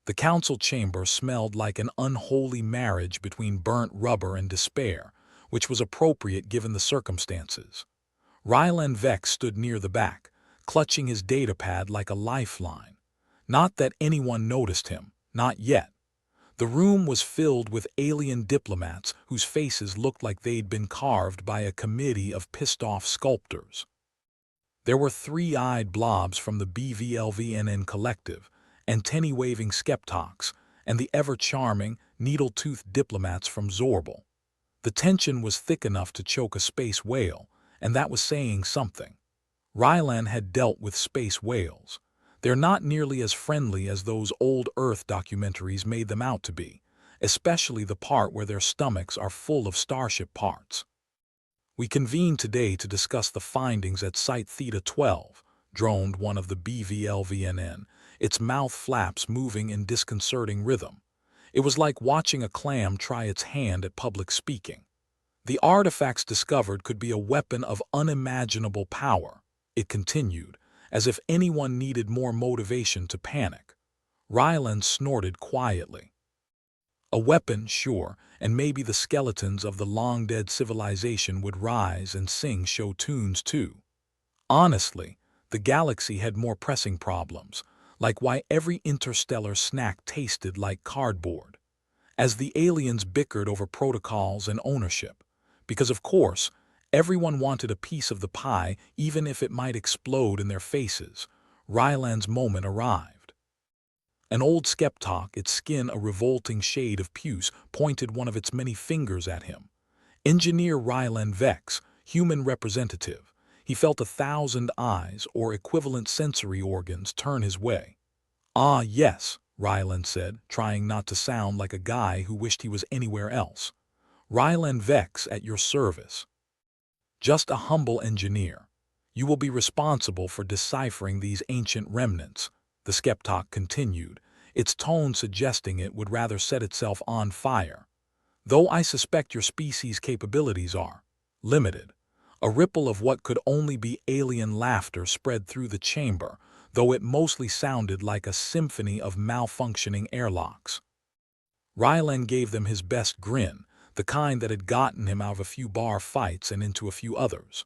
The council chamber smelled like an unholy marriage between burnt rubber and despair, which was appropriate given the circumstances. Rylan Vex stood near the back, clutching his datapad like a lifeline. Not that anyone noticed him, not yet. The room was filled with alien diplomats whose faces looked like they'd been carved by a committee of pissed-off sculptors. There were three-eyed blobs from the BVLVNN collective, antennae-waving skeptocs, and the ever-charming, needle-toothed diplomats from Zorbal. The tension was thick enough to choke a space whale, and that was saying something. Rylan had dealt with space whales. They're not nearly as friendly as those old Earth documentaries made them out to be, especially the part where their stomachs are full of starship parts. We convened today to discuss the findings at Site Theta 12, droned one of the BVLVNN, its mouth flaps moving in disconcerting rhythm. It was like watching a clam try its hand at public speaking. The artifacts discovered could be a weapon of unimaginable power, it continued, as if anyone needed more motivation to panic. Rylan snorted quietly. A weapon, sure, and maybe the skeletons of the long-dead civilization would rise and sing show tunes too. Honestly, the galaxy had more pressing problems, like why every interstellar snack tasted like cardboard. As the aliens bickered over protocols and ownership, because of course, everyone wanted a piece of the pie even if it might explode in their faces, Rylan's moment arrived. An old skeptoc, its skin a revolting shade of puce, pointed one of its many fingers at him. Engineer Rylan Vex, human representative. He felt 1,000 eyes, or equivalent sensory organs, turn his way. "Ah, yes," Rylan said, trying not to sound like a guy who wished he was anywhere else. "Rylan Vex at your service. Just a humble engineer. You will be responsible for deciphering these ancient remnants," the skeptoc continued, its tone suggesting it would rather set itself on fire. "Though I suspect your species' capabilities are limited." A ripple of what could only be alien laughter spread through the chamber, though it mostly sounded like a symphony of malfunctioning airlocks. Rylan gave them his best grin, the kind that had gotten him out of a few bar fights and into a few others.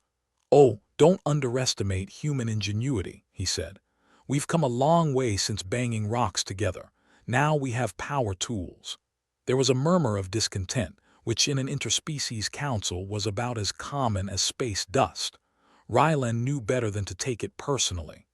"Oh, don't underestimate human ingenuity," he said. "We've come a long way since banging rocks together. Now we have power tools." There was a murmur of discontent, which in an interspecies council was about as common as space dust. Rylan knew better than to take it personally.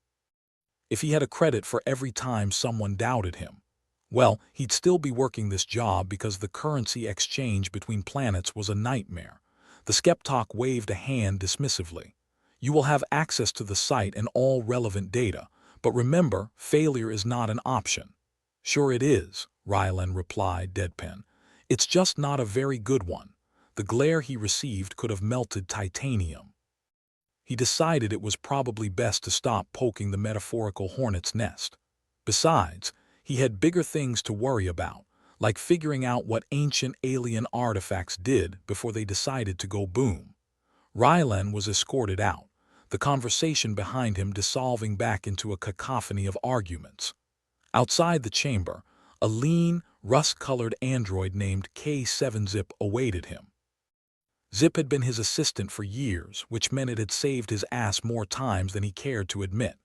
If he had a credit for every time someone doubted him, well, he'd still be working this job because the currency exchange between planets was a nightmare. The skeptoc waved a hand dismissively. "You will have access to the site and all relevant data, but remember, failure is not an option." "Sure it is," Rylan replied, deadpan. "It's just not a very good one." The glare he received could have melted titanium. He decided it was probably best to stop poking the metaphorical hornet's nest. Besides, he had bigger things to worry about, like figuring out what ancient alien artifacts did before they decided to go boom. Rylan was escorted out, the conversation behind him dissolving back into a cacophony of arguments. Outside the chamber, a lean, rust-colored android named K7-Zip awaited him. Zip had been his assistant for years, which meant it had saved his ass more times than he cared to admit.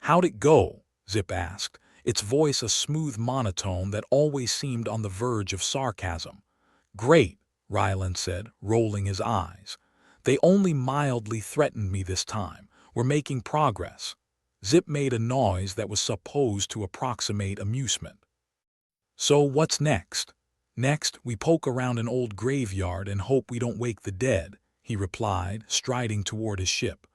"How'd it go?" Zip asked, its voice a smooth monotone that always seemed on the verge of sarcasm. "Great," Rylan said, rolling his eyes. "They only mildly threatened me this time. We're making progress." Zip made a noise that was supposed to approximate amusement. "So what's next?" "Next, we poke around an old graveyard and hope we don't wake the dead," he replied, striding toward his ship.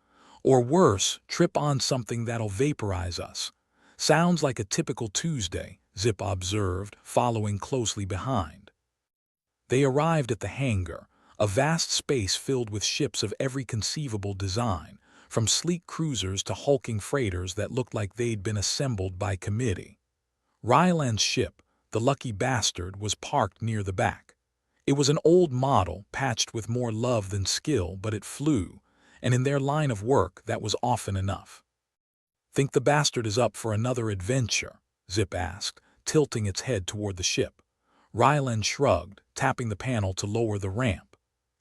"Or worse, trip on something that'll vaporize us." "Sounds like a typical Tuesday," Zip observed, following closely behind. They arrived at the hangar, a vast space filled with ships of every conceivable design, from sleek cruisers to hulking freighters that looked like they'd been assembled by committee. Rylan's ship, the Lucky Bastard, was parked near the back. It was an old model, patched with more love than skill, but it flew, and in their line of work that was often enough. "Think the Bastard is up for another adventure?" Zip asked, tilting its head toward the ship. Rylan shrugged, tapping the panel to lower the ramp.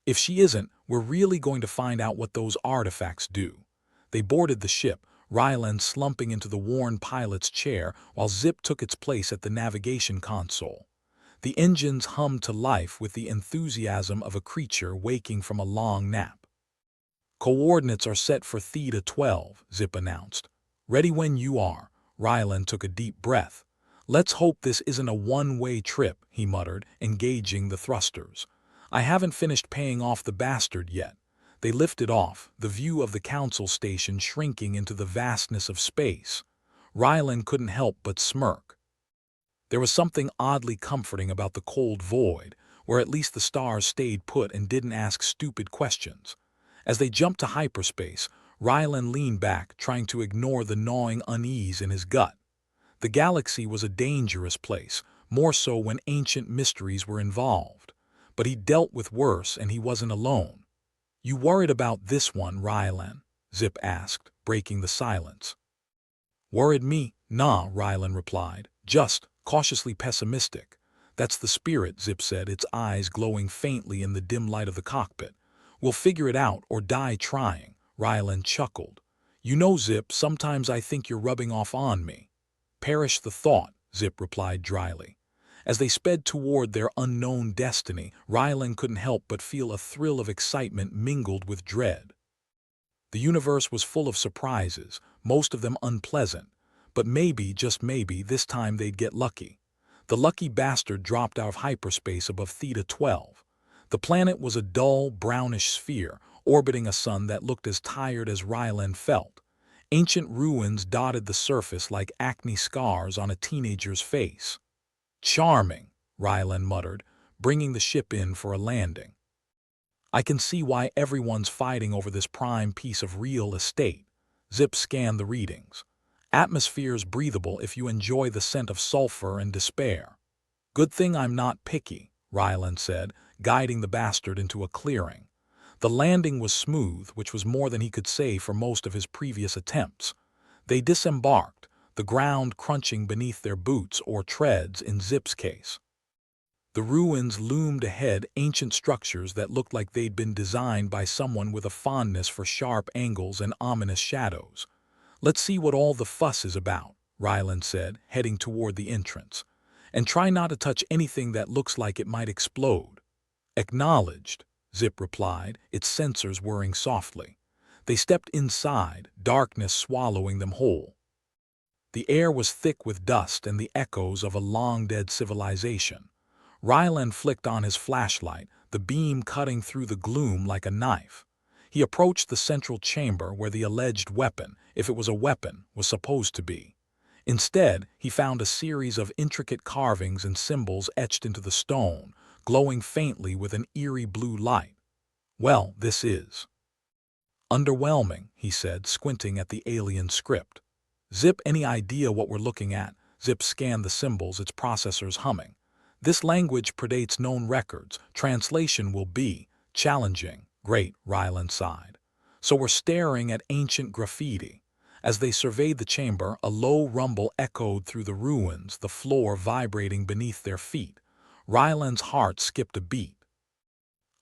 If she isn't, we're really going to find out what those artifacts do. They boarded the ship, Rylan slumping into the worn pilot's chair while Zip took its place at the navigation console. The engines hummed to life with the enthusiasm of a creature waking from a long nap. "Coordinates are set for Theta 12, Zip announced. "Ready when you are." Rylan took a deep breath. "Let's hope this isn't a one-way trip," he muttered, engaging the thrusters. "I haven't finished paying off the bastard yet." They lifted off, the view of the council station shrinking into the vastness of space. Rylan couldn't help but smirk. There was something oddly comforting about the cold void, where at least the stars stayed put and didn't ask stupid questions. As they jumped to hyperspace, Rylan leaned back, trying to ignore the gnawing unease in his gut. The galaxy was a dangerous place, more so when ancient mysteries were involved. But he dealt with worse, and he wasn't alone. "You worried about this one, Rylan?" Zip asked, breaking the silence. "Worried me? Nah," Rylan replied. "Just cautiously pessimistic." "That's the spirit," Zip said, its eyes glowing faintly in the dim light of the cockpit. "We'll figure it out or die trying." Rylan chuckled. "You know, Zip, sometimes I think you're rubbing off on me." "Perish the thought," Zip replied dryly. As they sped toward their unknown destiny, Rylan couldn't help but feel a thrill of excitement mingled with dread. The universe was full of surprises, most of them unpleasant, but maybe, just maybe, this time they'd get lucky. The lucky bastard dropped out of hyperspace above Theta 12. The planet was a dull, brownish sphere, orbiting a sun that looked as tired as Rylan felt. Ancient ruins dotted the surface like acne scars on a teenager's face. "Charming," Rylan muttered, bringing the ship in for a landing. "I can see why everyone's fighting over this prime piece of real estate." Zip scanned the readings. "Atmosphere's breathable if you enjoy the scent of sulfur and despair." "Good thing I'm not picky," Rylan said, guiding the bastard into a clearing. The landing was smooth, which was more than he could say for most of his previous attempts. They disembarked, the ground crunching beneath their boots or treads in Zip's case. The ruins loomed ahead, ancient structures that looked like they'd been designed by someone with a fondness for sharp angles and ominous shadows. "Let's see what all the fuss is about," Rylan said, heading toward the entrance. "And try not to touch anything that looks like it might explode." "Acknowledged," Zip replied, its sensors whirring softly. They stepped inside, darkness swallowing them whole. The air was thick with dust and the echoes of a long-dead civilization. Rylan flicked on his flashlight, the beam cutting through the gloom like a knife. He approached the central chamber where the alleged weapon, if it was a weapon, was supposed to be. Instead, he found a series of intricate carvings and symbols etched into the stone, glowing faintly with an eerie blue light. "Well, this is underwhelming," he said, squinting at the alien script. "Zip, any idea what we're looking at?" Zip scanned the symbols, its processors humming. "This language predates known records. Translation will be challenging." "Great," Rylan sighed. "So we're staring at ancient graffiti." As they surveyed the chamber, a low rumble echoed through the ruins, the floor vibrating beneath their feet. Rylan's heart skipped a beat.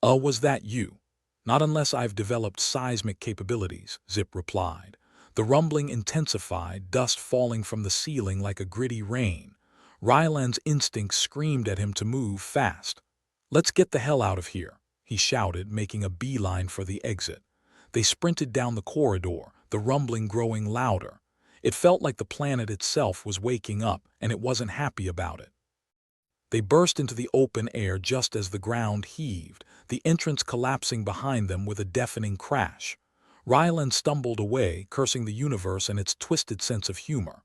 Was that you?" "Not unless I've developed seismic capabilities," Zip replied. The rumbling intensified, dust falling from the ceiling like a gritty rain. Rylan's instincts screamed at him to move fast. "Let's get the hell out of here," he shouted, making a beeline for the exit. They sprinted down the corridor, the rumbling growing louder. It felt like the planet itself was waking up, and it wasn't happy about it. They burst into the open air just as the ground heaved, the entrance collapsing behind them with a deafening crash. Rylan stumbled away, cursing the universe and its twisted sense of humor.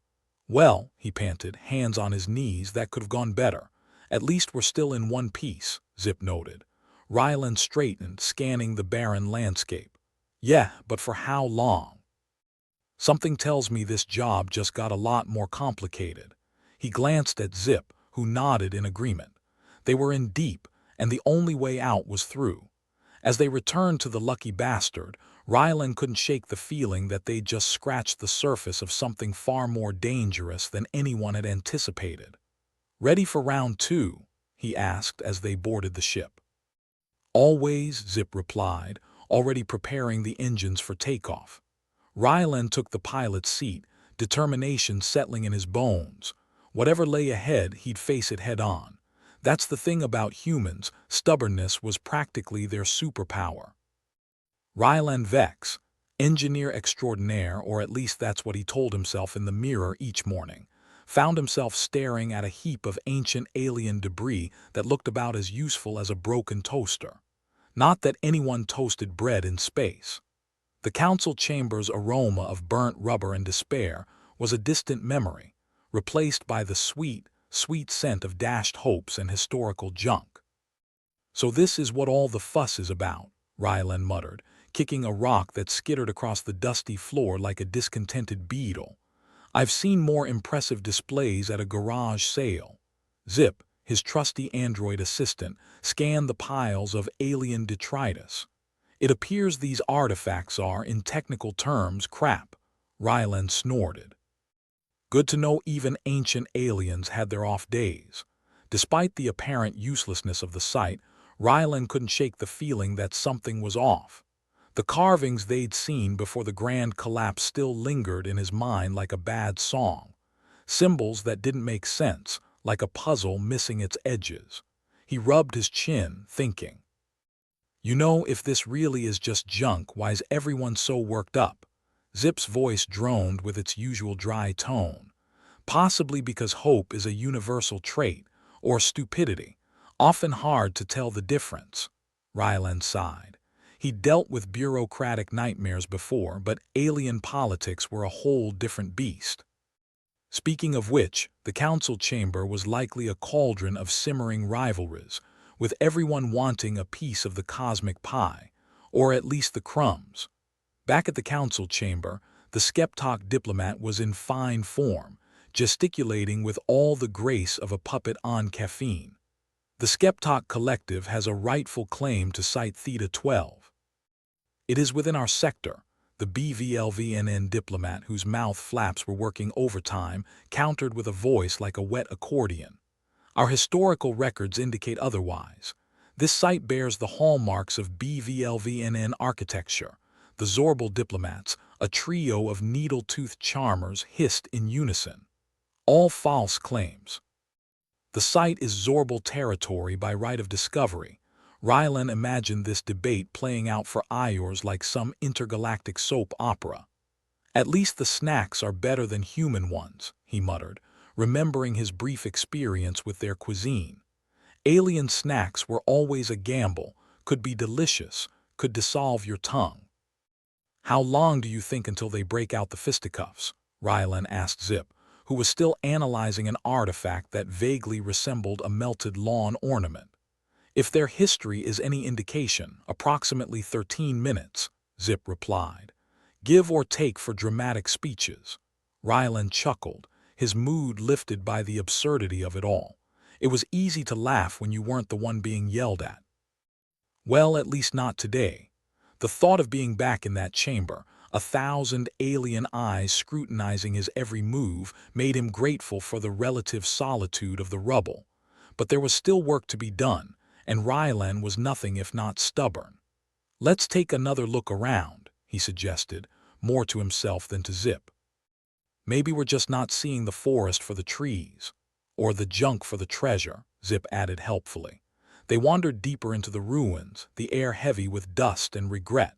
"Well," he panted, hands on his knees, "that could have gone better. At least we're still in one piece," Zip noted. Rylan straightened, scanning the barren landscape. "Yeah, but for how long?" "Something tells me this job just got a lot more complicated." He glanced at Zip, who nodded in agreement. They were in deep, and the only way out was through. As they returned to the lucky bastard, Rylan couldn't shake the feeling that they'd just scratched the surface of something far more dangerous than anyone had anticipated. "Ready for round two?" he asked as they boarded the ship. "Always," Zip replied, already preparing the engines for takeoff. Rylan took the pilot's seat, determination settling in his bones. Whatever lay ahead, he'd face it head-on. That's the thing about humans, stubbornness was practically their superpower. Rylan Vex, engineer extraordinaire, or at least that's what he told himself in the mirror each morning, found himself staring at a heap of ancient alien debris that looked about as useful as a broken toaster. Not that anyone toasted bread in space. The council chamber's aroma of burnt rubber and despair was a distant memory, replaced by the sweet, sweet scent of dashed hopes and historical junk. "So this is what all the fuss is about," Rylan muttered, kicking a rock that skittered across the dusty floor like a discontented beetle. "I've seen more impressive displays at a garage sale." Zip, his trusty android assistant, scanned the piles of alien detritus. "It appears these artifacts are, in technical terms, crap," Rylan snorted. Good to know even ancient aliens had their off days. Despite the apparent uselessness of the site, Rylan couldn't shake the feeling that something was off. The carvings they'd seen before the grand collapse still lingered in his mind like a bad song. Symbols that didn't make sense, like a puzzle missing its edges. He rubbed his chin, thinking, "You know, if this really is just junk, why's everyone so worked up?" Zip's voice droned with its usual dry tone. "Possibly because hope is a universal trait, or stupidity, often hard to tell the difference." Rylan sighed. He'd dealt with bureaucratic nightmares before, but alien politics were a whole different beast. Speaking of which, the council chamber was likely a cauldron of simmering rivalries, with everyone wanting a piece of the cosmic pie, or at least the crumbs. Back at the council chamber, the Skeptok diplomat was in fine form, gesticulating with all the grace of a puppet on caffeine. "The Skeptok Collective has a rightful claim to Site Theta 12. It is within our sector," the BVLVNN diplomat, whose mouth flaps were working overtime, countered with a voice like a wet accordion. "Our historical records indicate otherwise. This site bears the hallmarks of BVLVNN architecture." The Zorbal diplomats, a trio of needle-toothed charmers, hissed in unison. "All false claims. The site is Zorbal territory by right of discovery." Rylan imagined this debate playing out for Iors like some intergalactic soap opera. "At least the snacks are better than human ones," he muttered, remembering his brief experience with their cuisine. Alien snacks were always a gamble, could be delicious, could dissolve your tongue. "How long do you think until they break out the fisticuffs?" Rylan asked Zip, who was still analyzing an artifact that vaguely resembled a melted lawn ornament. "If their history is any indication, approximately 13 minutes, Zip replied. "Give or take for dramatic speeches." Rylan chuckled, his mood lifted by the absurdity of it all. It was easy to laugh when you weren't the one being yelled at. Well, at least not today. The thought of being back in that chamber, 1,000 alien eyes scrutinizing his every move, made him grateful for the relative solitude of the rubble. But there was still work to be done, and Rylan was nothing if not stubborn. "Let's take another look around," he suggested, more to himself than to Zip. "Maybe we're just not seeing the forest for the trees, or the junk for the treasure," Zip added helpfully. They wandered deeper into the ruins, the air heavy with dust and regret.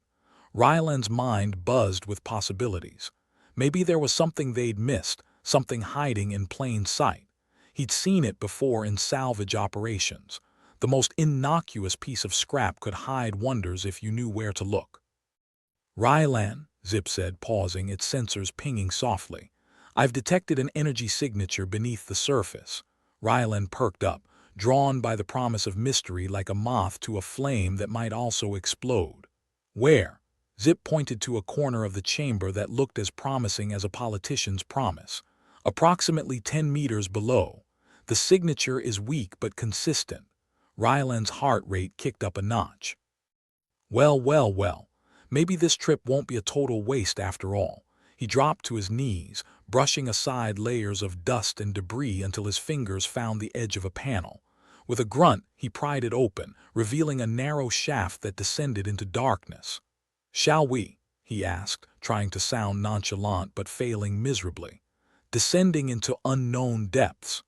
Rylan's mind buzzed with possibilities. Maybe there was something they'd missed, something hiding in plain sight. He'd seen it before in salvage operations. The most innocuous piece of scrap could hide wonders if you knew where to look. "Rylan," Zip said, pausing, its sensors pinging softly. "I've detected an energy signature beneath the surface." Rylan perked up, drawn by the promise of mystery like a moth to a flame that might also explode. "Where?" Zip pointed to a corner of the chamber that looked as promising as a politician's promise. "Approximately 10 meters below. The signature is weak but consistent." Rylan's heart rate kicked up a notch. Well, well, well. Maybe this trip won't be a total waste after all." He dropped to his knees, brushing aside layers of dust and debris until his fingers found the edge of a panel. With a grunt, he pried it open, revealing a narrow shaft that descended into darkness. "Shall we?" he asked, trying to sound nonchalant but failing miserably. "Descending into unknown depths."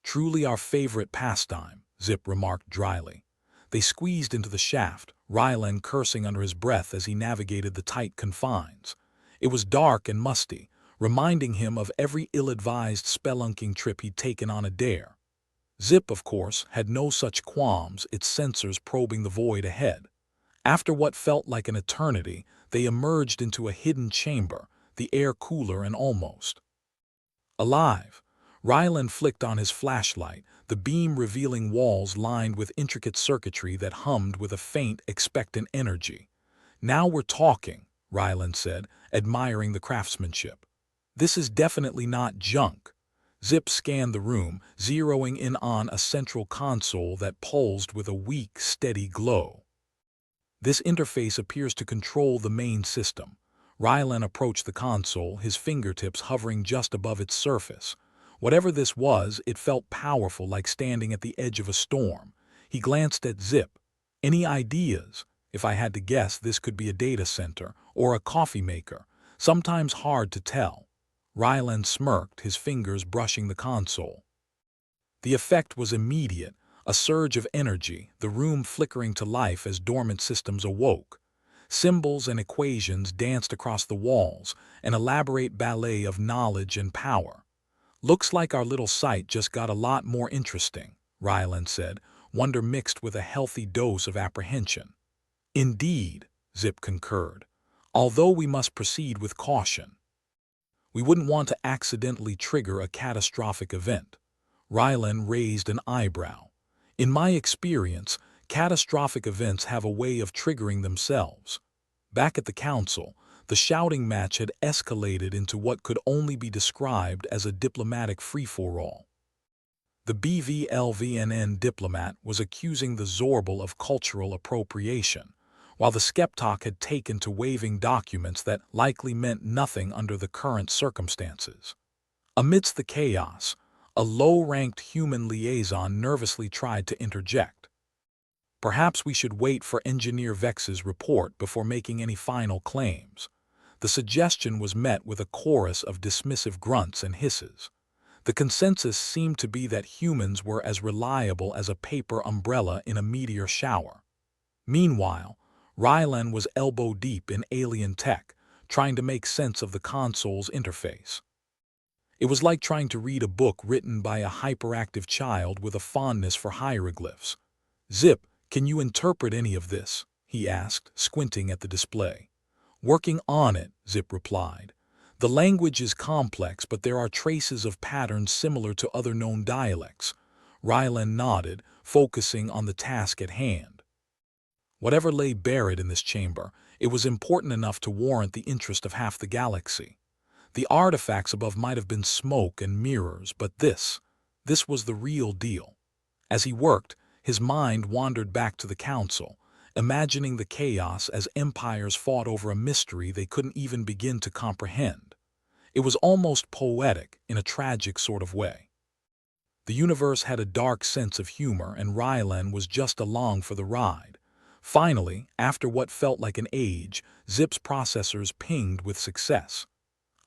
"Truly our favorite pastime," Zip remarked dryly. They squeezed into the shaft, Rylan cursing under his breath as he navigated the tight confines. It was dark and musty, reminding him of every ill-advised spelunking trip he'd taken on a dare. Zip, of course, had no such qualms, its sensors probing the void ahead. After what felt like an eternity, they emerged into a hidden chamber, the air cooler and almost alive. Rylan flicked on his flashlight, the beam revealing walls lined with intricate circuitry that hummed with a faint, expectant energy. "Now we're talking," Rylan said, admiring the craftsmanship. "This is definitely not junk." Zip scanned the room, zeroing in on a central console that pulsed with a weak, steady glow. "This interface appears to control the main system." Rylan approached the console, his fingertips hovering just above its surface. Whatever this was, it felt powerful, like standing at the edge of a storm. He glanced at Zip. "Any ideas? If I had to guess, this could be a data center or a coffee maker. Sometimes hard to tell." Rylan smirked, his fingers brushing the console. The effect was immediate, a surge of energy, the room flickering to life as dormant systems awoke. Symbols and equations danced across the walls, an elaborate ballet of knowledge and power. "Looks like our little site just got a lot more interesting," Rylan said, wonder mixed with a healthy dose of apprehension. "Indeed," Zip concurred, "although we must proceed with caution. We wouldn't want to accidentally trigger a catastrophic event." Rylan raised an eyebrow. "In my experience, catastrophic events have a way of triggering themselves." Back at the council, the shouting match had escalated into what could only be described as a diplomatic free-for-all. The BVLVNN diplomat was accusing the Zorbal of cultural appropriation, while the Skeptok had taken to waving documents that likely meant nothing under the current circumstances. Amidst the chaos, a low-ranked human liaison nervously tried to interject. "Perhaps we should wait for Engineer Vex's report before making any final claims." The suggestion was met with a chorus of dismissive grunts and hisses. The consensus seemed to be that humans were as reliable as a paper umbrella in a meteor shower. Meanwhile, Rylan was elbow-deep in alien tech, trying to make sense of the console's interface. It was like trying to read a book written by a hyperactive child with a fondness for hieroglyphs. "Zip, can you interpret any of this?" he asked, squinting at the display. "Working on it," Zip replied. "The language is complex, but there are traces of patterns similar to other known dialects." Rylan nodded, focusing on the task at hand. Whatever lay buried in this chamber, it was important enough to warrant the interest of half the galaxy. The artifacts above might have been smoke and mirrors, but this was the real deal. As he worked, his mind wandered back to the council, imagining the chaos as empires fought over a mystery they couldn't even begin to comprehend. It was almost poetic in a tragic sort of way. The universe had a dark sense of humor, and Rylan was just along for the ride. Finally, after what felt like an age, Zip's processors pinged with success.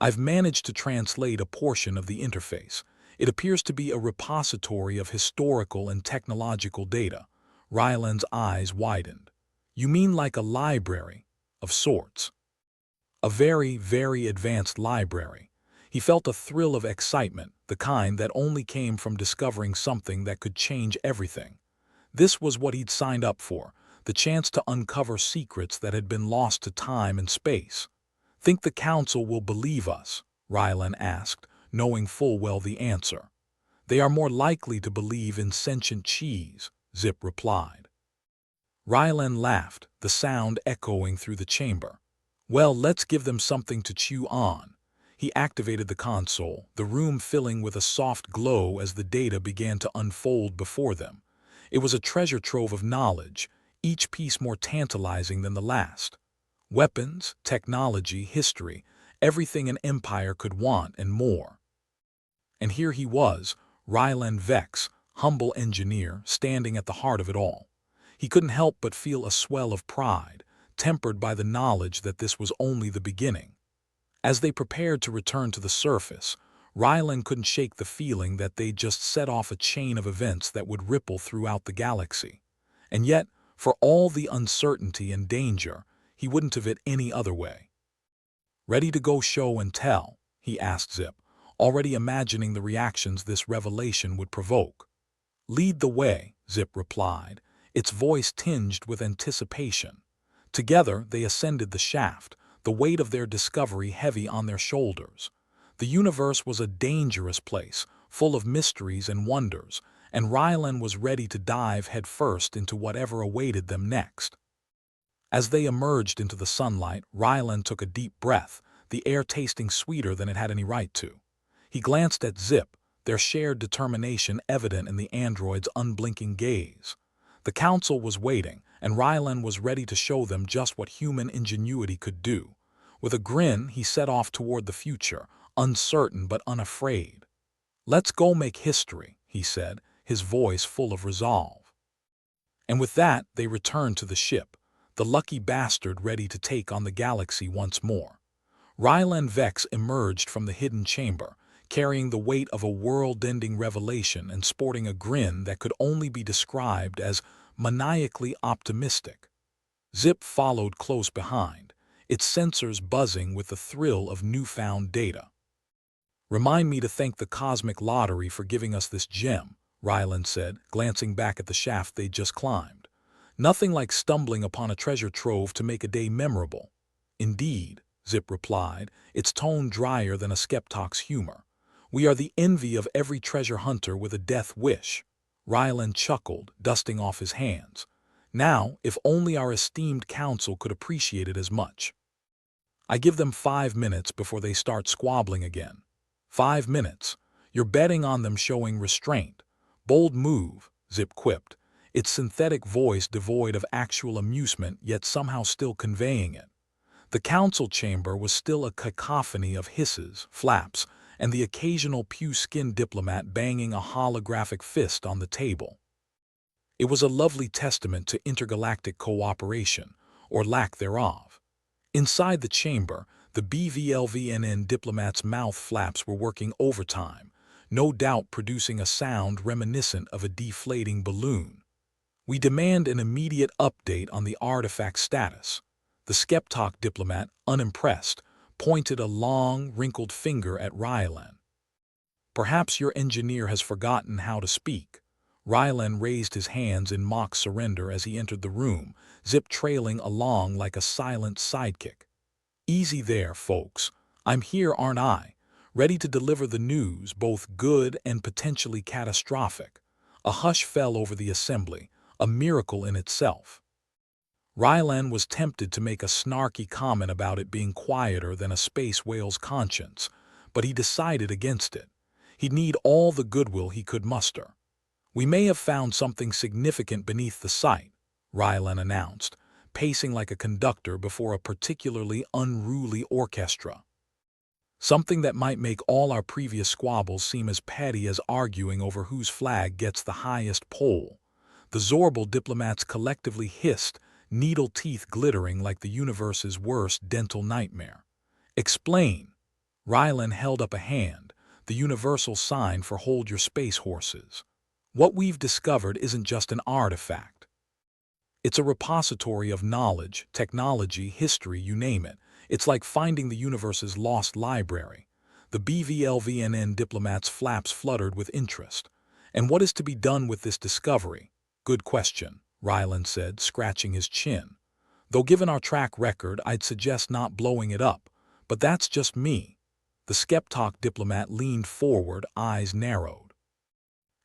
"I've managed to translate a portion of the interface. It appears to be a repository of historical and technological data." Rylan's eyes widened. "You mean like a library, of sorts?" "A very, very advanced library." He felt a thrill of excitement, the kind that only came from discovering something that could change everything. This was what he'd signed up for, the chance to uncover secrets that had been lost to time and space. "Think the council will believe us?" Rylan asked, knowing full well the answer. "They are more likely to believe in sentient cheese," Zip replied. Rylan laughed, the sound echoing through the chamber. "Well, let's give them something to chew on." He activated the console, the room filling with a soft glow as the data began to unfold before them. It was a treasure trove of knowledge, each piece more tantalizing than the last. Weapons, technology, history, everything an empire could want and more. And here he was, Rylan Vex, humble engineer, standing at the heart of it all. He couldn't help but feel a swell of pride, tempered by the knowledge that this was only the beginning. As they prepared to return to the surface, Rylan couldn't shake the feeling that they'd just set off a chain of events that would ripple throughout the galaxy. And yet, for all the uncertainty and danger, he wouldn't have it any other way. "Ready to go show and tell?" he asked Zip, already imagining the reactions this revelation would provoke. "Lead the way," Zip replied, its voice tinged with anticipation. Together they ascended the shaft, the weight of their discovery heavy on their shoulders. The universe was a dangerous place, full of mysteries and wonders, and Rylan was ready to dive headfirst into whatever awaited them next. As they emerged into the sunlight, Rylan took a deep breath, the air tasting sweeter than it had any right to. He glanced at Zip, their shared determination evident in the android's unblinking gaze. The council was waiting, and Rylan was ready to show them just what human ingenuity could do. With a grin, he set off toward the future, uncertain but unafraid. "Let's go make history," he said, his voice full of resolve. And with that, they returned to the ship, the lucky bastard ready to take on the galaxy once more. Rylan Vex emerged from the hidden chamber, carrying the weight of a world-ending revelation and sporting a grin that could only be described as maniacally optimistic. Zip followed close behind, its sensors buzzing with the thrill of newfound data. "Remind me to thank the cosmic lottery for giving us this gem," Rylan said, glancing back at the shaft they'd just climbed. "Nothing like stumbling upon a treasure trove to make a day memorable." "Indeed," Zip replied, its tone drier than a skeptoc's humor. "We are the envy of every treasure hunter with a death wish." Rylan chuckled, dusting off his hands. "Now, if only our esteemed council could appreciate it as much. I give them 5 minutes before they start squabbling again." 5 minutes? You're betting on them showing restraint. Bold move, Zip quipped, its synthetic voice devoid of actual amusement yet somehow still conveying it. The council chamber was still a cacophony of hisses, flaps, and the occasional pew-skinned diplomat banging a holographic fist on the table. It was a lovely testament to intergalactic cooperation, or lack thereof. Inside the chamber, the BVLVNN diplomats' mouth flaps were working overtime, no doubt producing a sound reminiscent of a deflating balloon. "We demand an immediate update on the artifact status." The skeptoc diplomat, unimpressed, pointed a long, wrinkled finger at Rylan. "Perhaps your engineer has forgotten how to speak." Rylan raised his hands in mock surrender as he entered the room, Zip trailing along like a silent sidekick. "Easy there, folks. I'm here, aren't I? Ready to deliver the news, both good and potentially catastrophic." A hush fell over the assembly, a miracle in itself. Rylan was tempted to make a snarky comment about it being quieter than a space whale's conscience, but he decided against it. He'd need all the goodwill he could muster. "We may have found something significant beneath the site," Rylan announced, pacing like a conductor before a particularly unruly orchestra. "Something that might make all our previous squabbles seem as petty as arguing over whose flag gets the highest pole." The Zorbal diplomats collectively hissed, needle teeth glittering like the universe's worst dental nightmare. "Explain." Rylan held up a hand, the universal sign for hold your space horses. "What we've discovered isn't just an artifact. It's a repository of knowledge, technology, history, you name it. It's like finding the universe's lost library." The BVLVNN diplomats' flaps fluttered with interest. "And what is to be done with this discovery?" "Good question," Rylan said, scratching his chin. "Though given our track record, I'd suggest not blowing it up. But that's just me." The skeptoc diplomat leaned forward, eyes narrowed.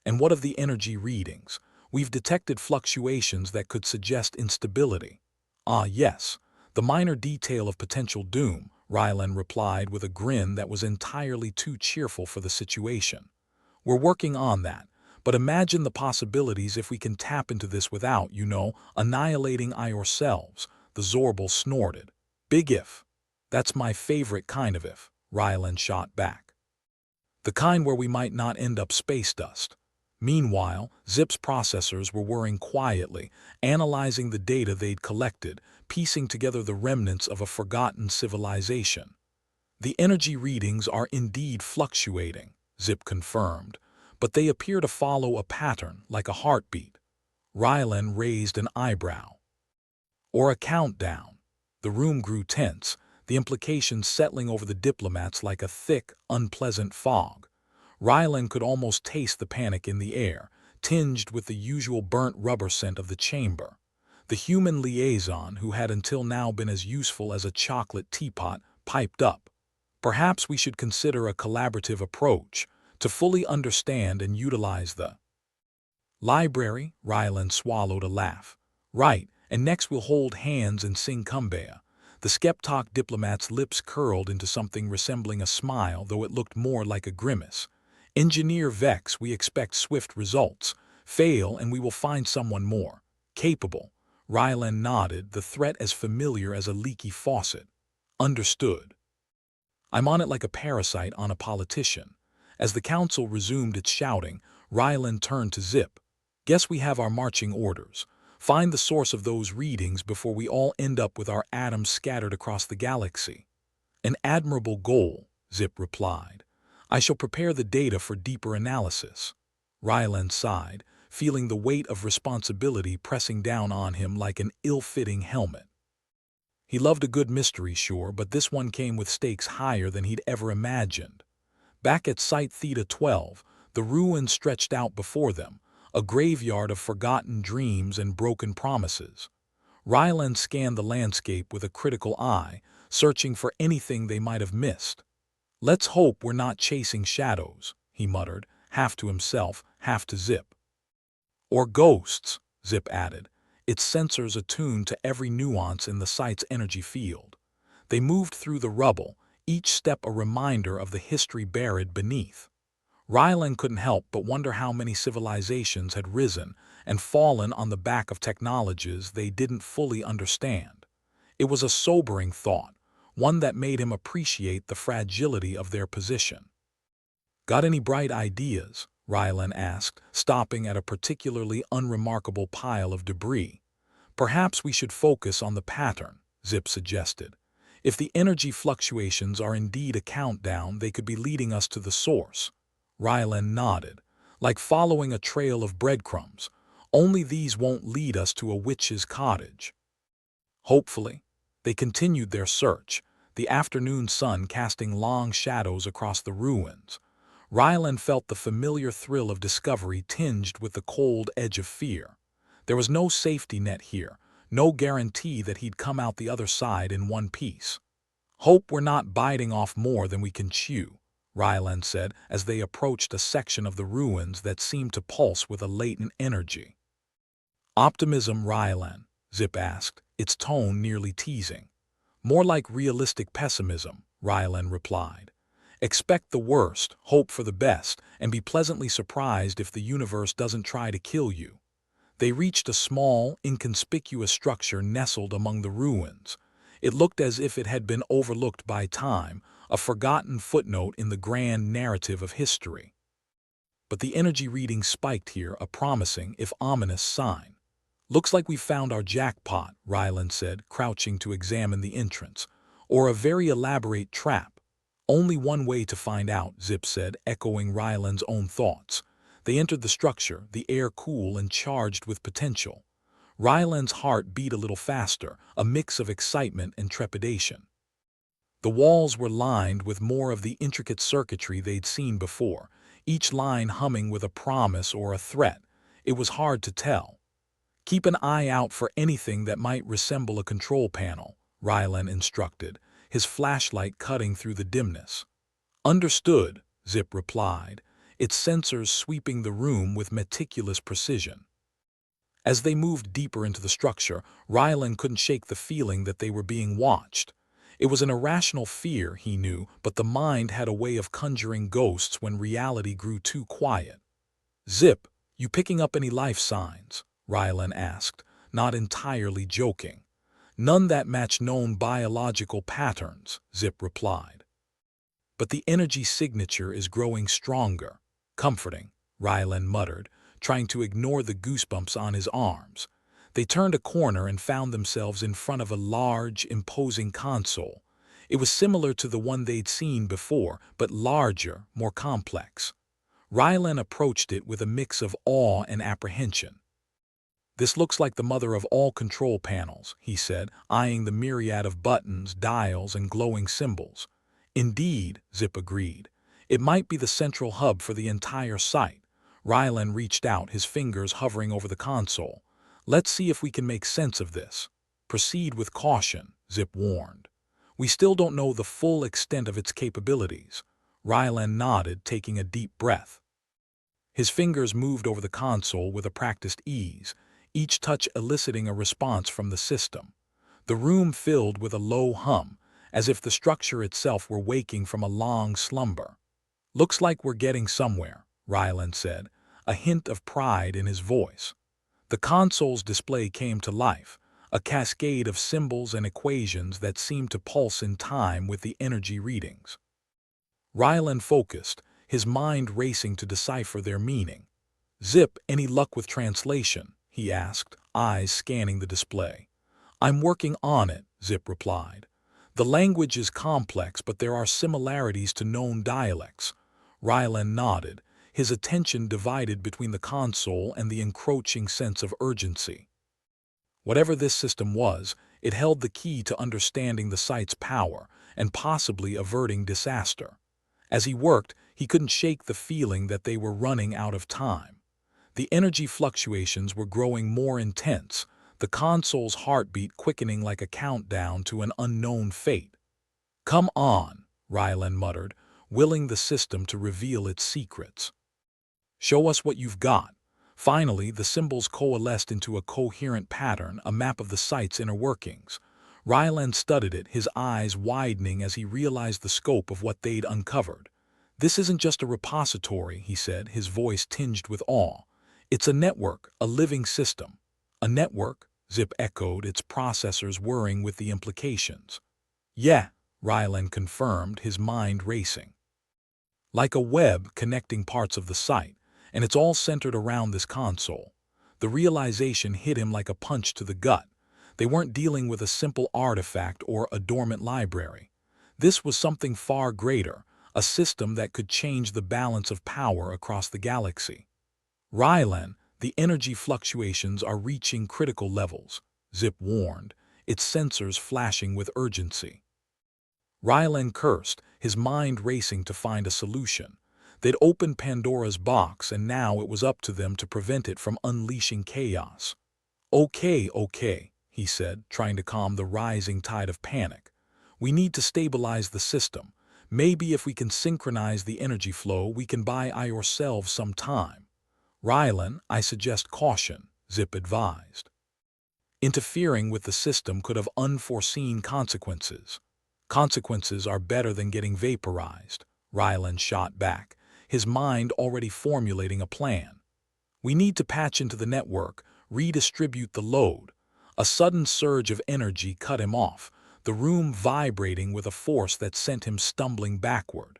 "And what of the energy readings? We've detected fluctuations that could suggest instability." "Ah, yes. The minor detail of potential doom," Rylan replied with a grin that was entirely too cheerful for the situation. "We're working on that. But imagine the possibilities if we can tap into this without, annihilating ourselves," the Zorbal snorted. "Big if." That's my favorite kind of if, Ryland shot back. The kind where we might not end up space dust. Meanwhile, Zip's processors were whirring quietly, analyzing the data they'd collected, piecing together the remnants of a forgotten civilization. The energy readings are indeed fluctuating, Zip confirmed, but they appear to follow a pattern like a heartbeat. Ryland raised an eyebrow. Or a countdown. The room grew tense, the implications settling over the diplomats like a thick, unpleasant fog. Ryland could almost taste the panic in the air, tinged with the usual burnt rubber scent of the chamber. The human liaison, who had until now been as useful as a chocolate teapot, piped up. Perhaps we should consider a collaborative approach to fully understand and utilize the library. Ryland swallowed a laugh. Right, and next we'll hold hands and sing Kumbaya. The Skeptok diplomat's lips curled into something resembling a smile, though it looked more like a grimace. Engineer Vex, we expect swift results. Fail, and we will find someone more capable. Ryland nodded, the threat as familiar as a leaky faucet. Understood. I'm on it like a parasite on a politician. As the council resumed its shouting, Ryland turned to Zip. Guess we have our marching orders. Find the source of those readings before we all end up with our atoms scattered across the galaxy. An admirable goal, Zip replied. I shall prepare the data for deeper analysis. Ryland sighed, feeling the weight of responsibility pressing down on him like an ill-fitting helmet. He loved a good mystery, sure, but this one came with stakes higher than he'd ever imagined. Back at Site Theta 12, the ruins stretched out before them, a graveyard of forgotten dreams and broken promises. Ryland scanned the landscape with a critical eye, searching for anything they might have missed. Let's hope we're not chasing shadows, he muttered, half to himself, half to Zip. Or ghosts, Zip added, its sensors attuned to every nuance in the site's energy field. They moved through the rubble, each step a reminder of the history buried beneath. Ryland couldn't help but wonder how many civilizations had risen and fallen on the back of technologies they didn't fully understand. It was a sobering thought, one that made him appreciate the fragility of their position. Got any bright ideas? Ryland asked, stopping at a particularly unremarkable pile of debris. Perhaps we should focus on the pattern, Zip suggested. If the energy fluctuations are indeed a countdown, they could be leading us to the source. Ryland nodded, like following a trail of breadcrumbs. Only these won't lead us to a witch's cottage. Hopefully. They continued their search, the afternoon sun casting long shadows across the ruins. Ryland felt the familiar thrill of discovery tinged with the cold edge of fear. There was no safety net here, no guarantee that he'd come out the other side in one piece. Hope we're not biting off more than we can chew, Ryland said as they approached a section of the ruins that seemed to pulse with a latent energy. Optimism, Ryland? Zip asked, its tone nearly teasing. More like realistic pessimism, Ryland replied. Expect the worst, hope for the best, and be pleasantly surprised if the universe doesn't try to kill you. They reached a small, inconspicuous structure nestled among the ruins. It looked as if it had been overlooked by time, a forgotten footnote in the grand narrative of history. But the energy reading spiked here, a promising, if ominous, sign. Looks like we found our jackpot, Ryland said, crouching to examine the entrance. Or a very elaborate trap. Only one way to find out, Zip said, echoing Ryland's own thoughts. They entered the structure, the air cool and charged with potential. Ryland's heart beat a little faster, a mix of excitement and trepidation. The walls were lined with more of the intricate circuitry they'd seen before, each line humming with a promise or a threat. It was hard to tell. Keep an eye out for anything that might resemble a control panel, Ryland instructed, his flashlight cutting through the dimness. Understood, Zip replied, its sensors sweeping the room with meticulous precision. As they moved deeper into the structure, Ryland couldn't shake the feeling that they were being watched. It was an irrational fear, he knew, but the mind had a way of conjuring ghosts when reality grew too quiet. Zip, you picking up any life signs? Ryland asked, not entirely joking. None that match known biological patterns, Zip replied. But the energy signature is growing stronger. Comforting, Rylan muttered, trying to ignore the goosebumps on his arms. They turned a corner and found themselves in front of a large, imposing console. It was similar to the one they'd seen before, but larger, more complex. Rylan approached it with a mix of awe and apprehension. "This looks like the mother of all control panels," he said, eyeing the myriad of buttons, dials, and glowing symbols. "Indeed," Zip agreed. "It might be the central hub for the entire site." Rylan reached out, his fingers hovering over the console. "Let's see if we can make sense of this." "Proceed with caution," Zip warned. "We still don't know the full extent of its capabilities." Rylan nodded, taking a deep breath. His fingers moved over the console with a practiced ease, each touch eliciting a response from the system. The room filled with a low hum, as if the structure itself were waking from a long slumber. "Looks like we're getting somewhere," Rylan said, a hint of pride in his voice. The console's display came to life, a cascade of symbols and equations that seemed to pulse in time with the energy readings. Rylan focused, his mind racing to decipher their meaning. "Zip, any luck with translation?" he asked, eyes scanning the display. "I'm working on it," Zip replied. "The language is complex, but there are similarities to known dialects." Rylan nodded, his attention divided between the console and the encroaching sense of urgency. Whatever this system was, it held the key to understanding the site's power and possibly averting disaster. As he worked, he couldn't shake the feeling that they were running out of time. The energy fluctuations were growing more intense, the console's heartbeat quickening like a countdown to an unknown fate. "Come on," Rylan muttered, willing the system to reveal its secrets. "Show us what you've got." Finally, the symbols coalesced into a coherent pattern, a map of the site's inner workings. Rylan studied it, his eyes widening as he realized the scope of what they'd uncovered. "This isn't just a repository," he said, his voice tinged with awe. "It's a network, a living system." "A network?" Zip echoed, its processors whirring with the implications. "Yeah," Rylan confirmed, his mind racing. "Like a web connecting parts of the site, and it's all centered around this console." The realization hit him like a punch to the gut. They weren't dealing with a simple artifact or a dormant library. This was something far greater, a system that could change the balance of power across the galaxy. "Rylan, the energy fluctuations are reaching critical levels," Zip warned, its sensors flashing with urgency. Rylan cursed, his mind racing to find a solution. They'd opened Pandora's box, and now it was up to them to prevent it from unleashing chaos. Okay, he said, trying to calm the rising tide of panic. "We need to stabilize the system. Maybe if we can synchronize the energy flow, we can buy ourselves some time." "Rylan, I suggest caution," Zip advised. "Interfering with the system could have unforeseen consequences." "Consequences are better than getting vaporized," Rylan shot back, his mind already formulating a plan. "We need to patch into the network, redistribute the load." A sudden surge of energy cut him off, the room vibrating with a force that sent him stumbling backward.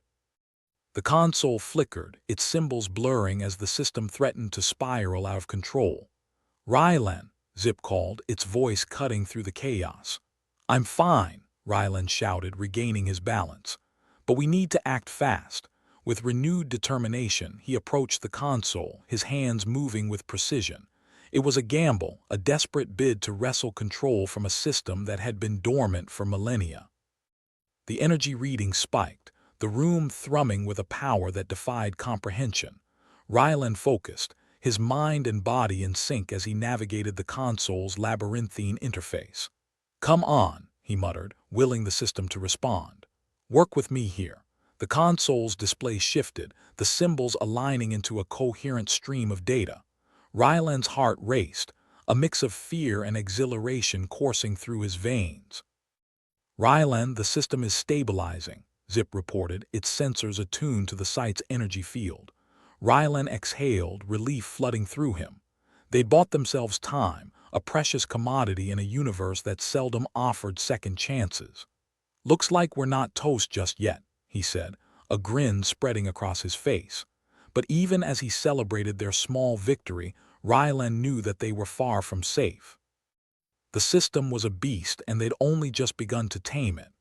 The console flickered, its symbols blurring as the system threatened to spiral out of control. "Rylan," Zip called, its voice cutting through the chaos. "I'm fine," Rylan shouted, regaining his balance. "But we need to act fast." With renewed determination, he approached the console, his hands moving with precision. It was a gamble, a desperate bid to wrestle control from a system that had been dormant for millennia. The energy reading spiked, the room thrumming with a power that defied comprehension. Rylan focused, his mind and body in sync as he navigated the console's labyrinthine interface. "Come on," he muttered, willing the system to respond. "Work with me here." The console's display shifted, the symbols aligning into a coherent stream of data. Rylan's heart raced, a mix of fear and exhilaration coursing through his veins. "Rylan, the system is stabilizing," Zip reported, its sensors attuned to the site's energy field. Rylan exhaled, relief flooding through him. They'd bought themselves time, a precious commodity in a universe that seldom offered second chances. "Looks like we're not toast just yet," he said, a grin spreading across his face. But even as he celebrated their small victory, Rylan knew that they were far from safe. The system was a beast, and they'd only just begun to tame it.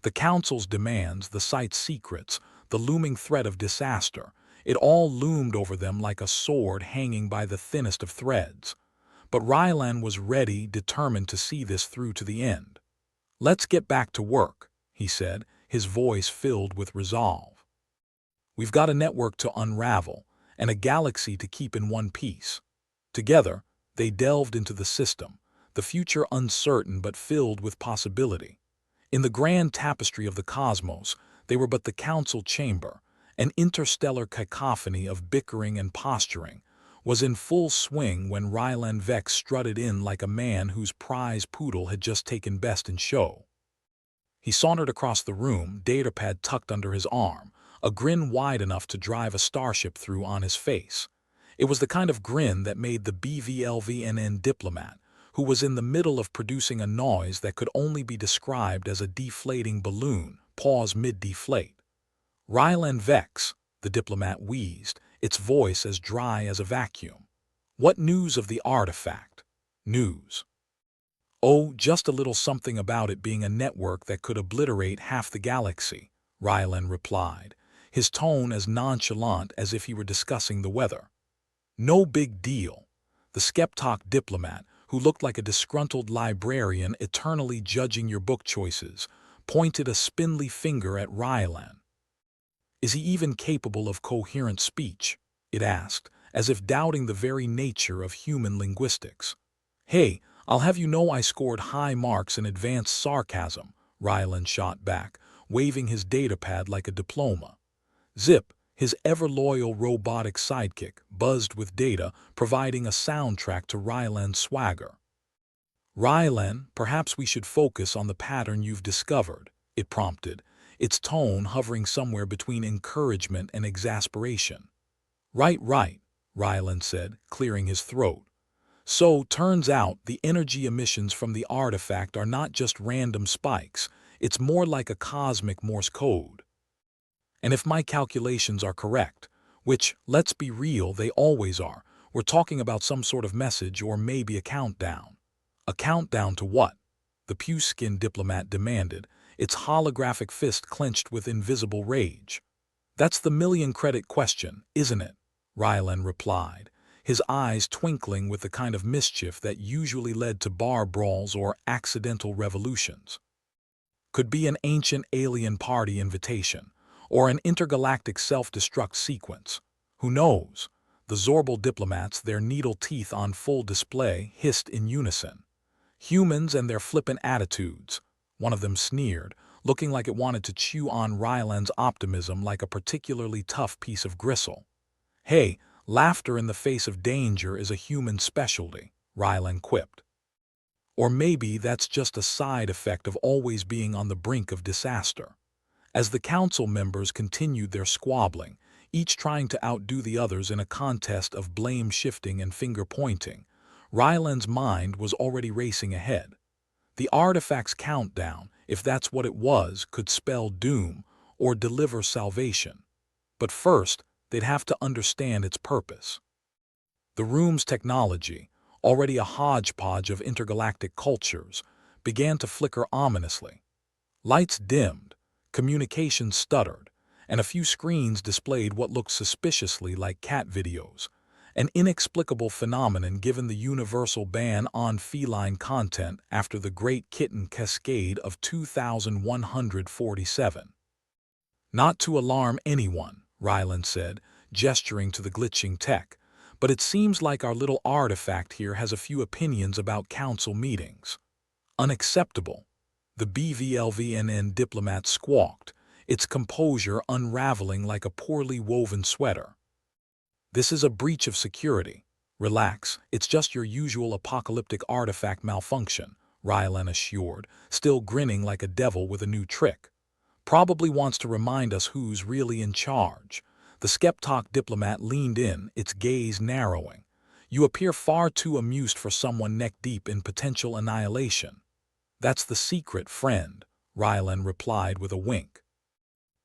The Council's demands, the site's secrets, the looming threat of disaster, it all loomed over them like a sword hanging by the thinnest of threads. But Rylan was ready, determined to see this through to the end. "Let's get back to work," he said, his voice filled with resolve. "We've got a network to unravel, and a galaxy to keep in one piece." Together, they delved into the system, the future uncertain but filled with possibility. In the grand tapestry of the cosmos, they were but the council chamber. An interstellar cacophony of bickering and posturing was in full swing when Rylan Vex strutted in like a man whose prize poodle had just taken best in show. He sauntered across the room, datapad tucked under his arm, a grin wide enough to drive a starship through on his face. It was the kind of grin that made the BVLVNN diplomat, who was in the middle of producing a noise that could only be described as a deflating balloon, pause mid-deflate. "Rylan Vex," the diplomat wheezed, its voice as dry as a vacuum. "What news of the artifact?" "News? Oh, just a little something about it being a network that could obliterate half the galaxy," Rylan replied, his tone as nonchalant as if he were discussing the weather. "No big deal." The skeptoc diplomat, who looked like a disgruntled librarian eternally judging your book choices, pointed a spindly finger at Rylan. "Is he even capable of coherent speech?" it asked, as if doubting the very nature of human linguistics. "Hey, I'll have you know I scored high marks in advanced sarcasm," Rylan shot back, waving his datapad like a diploma. Zip, his ever-loyal robotic sidekick, buzzed with data, providing a soundtrack to Rylan's swagger. "Rylan, perhaps we should focus on the pattern you've discovered," it prompted, its tone hovering somewhere between encouragement and exasperation. Right, Rylan said, clearing his throat. "So, turns out, the energy emissions from the artifact are not just random spikes, it's more like a cosmic Morse code. And if my calculations are correct, which, let's be real, they always are, we're talking about some sort of message or maybe a countdown." "A countdown to what?" the puce-skinned diplomat demanded, its holographic fist clenched with invisible rage. "That's the million-credit question, isn't it?" Rylan replied, his eyes twinkling with the kind of mischief that usually led to bar brawls or accidental revolutions. "Could be an ancient alien party invitation, or an intergalactic self-destruct sequence. Who knows?" The Zorbal diplomats, their needle teeth on full display, hissed in unison. "Humans and their flippant attitudes," one of them sneered, looking like it wanted to chew on Rylan's optimism like a particularly tough piece of gristle. "Hey, laughter in the face of danger is a human specialty," Rylan quipped. "Or maybe that's just a side effect of always being on the brink of disaster." As the council members continued their squabbling, each trying to outdo the others in a contest of blame-shifting and finger-pointing, Rylan's mind was already racing ahead. The artifact's countdown, if that's what it was, could spell doom or deliver salvation. But first, they'd have to understand its purpose. The room's technology, already a hodgepodge of intergalactic cultures, began to flicker ominously. Lights dimmed, communications stuttered, and a few screens displayed what looked suspiciously like cat videos, an inexplicable phenomenon given the universal ban on feline content after the Great Kitten Cascade of 2147. "Not to alarm anyone," Rylan said, gesturing to the glitching tech, "but it seems like our little artifact here has a few opinions about council meetings." "Unacceptable," the BVLVNN diplomat squawked, its composure unraveling like a poorly woven sweater. "This is a breach of security. Relax, it's just your usual apocalyptic artifact malfunction," Rylan assured, still grinning like a devil with a new trick. "Probably wants to remind us who's really in charge." The skeptoc diplomat leaned in, its gaze narrowing. You appear far too amused for someone neck-deep in potential annihilation. That's the secret, friend, Rylan replied with a wink.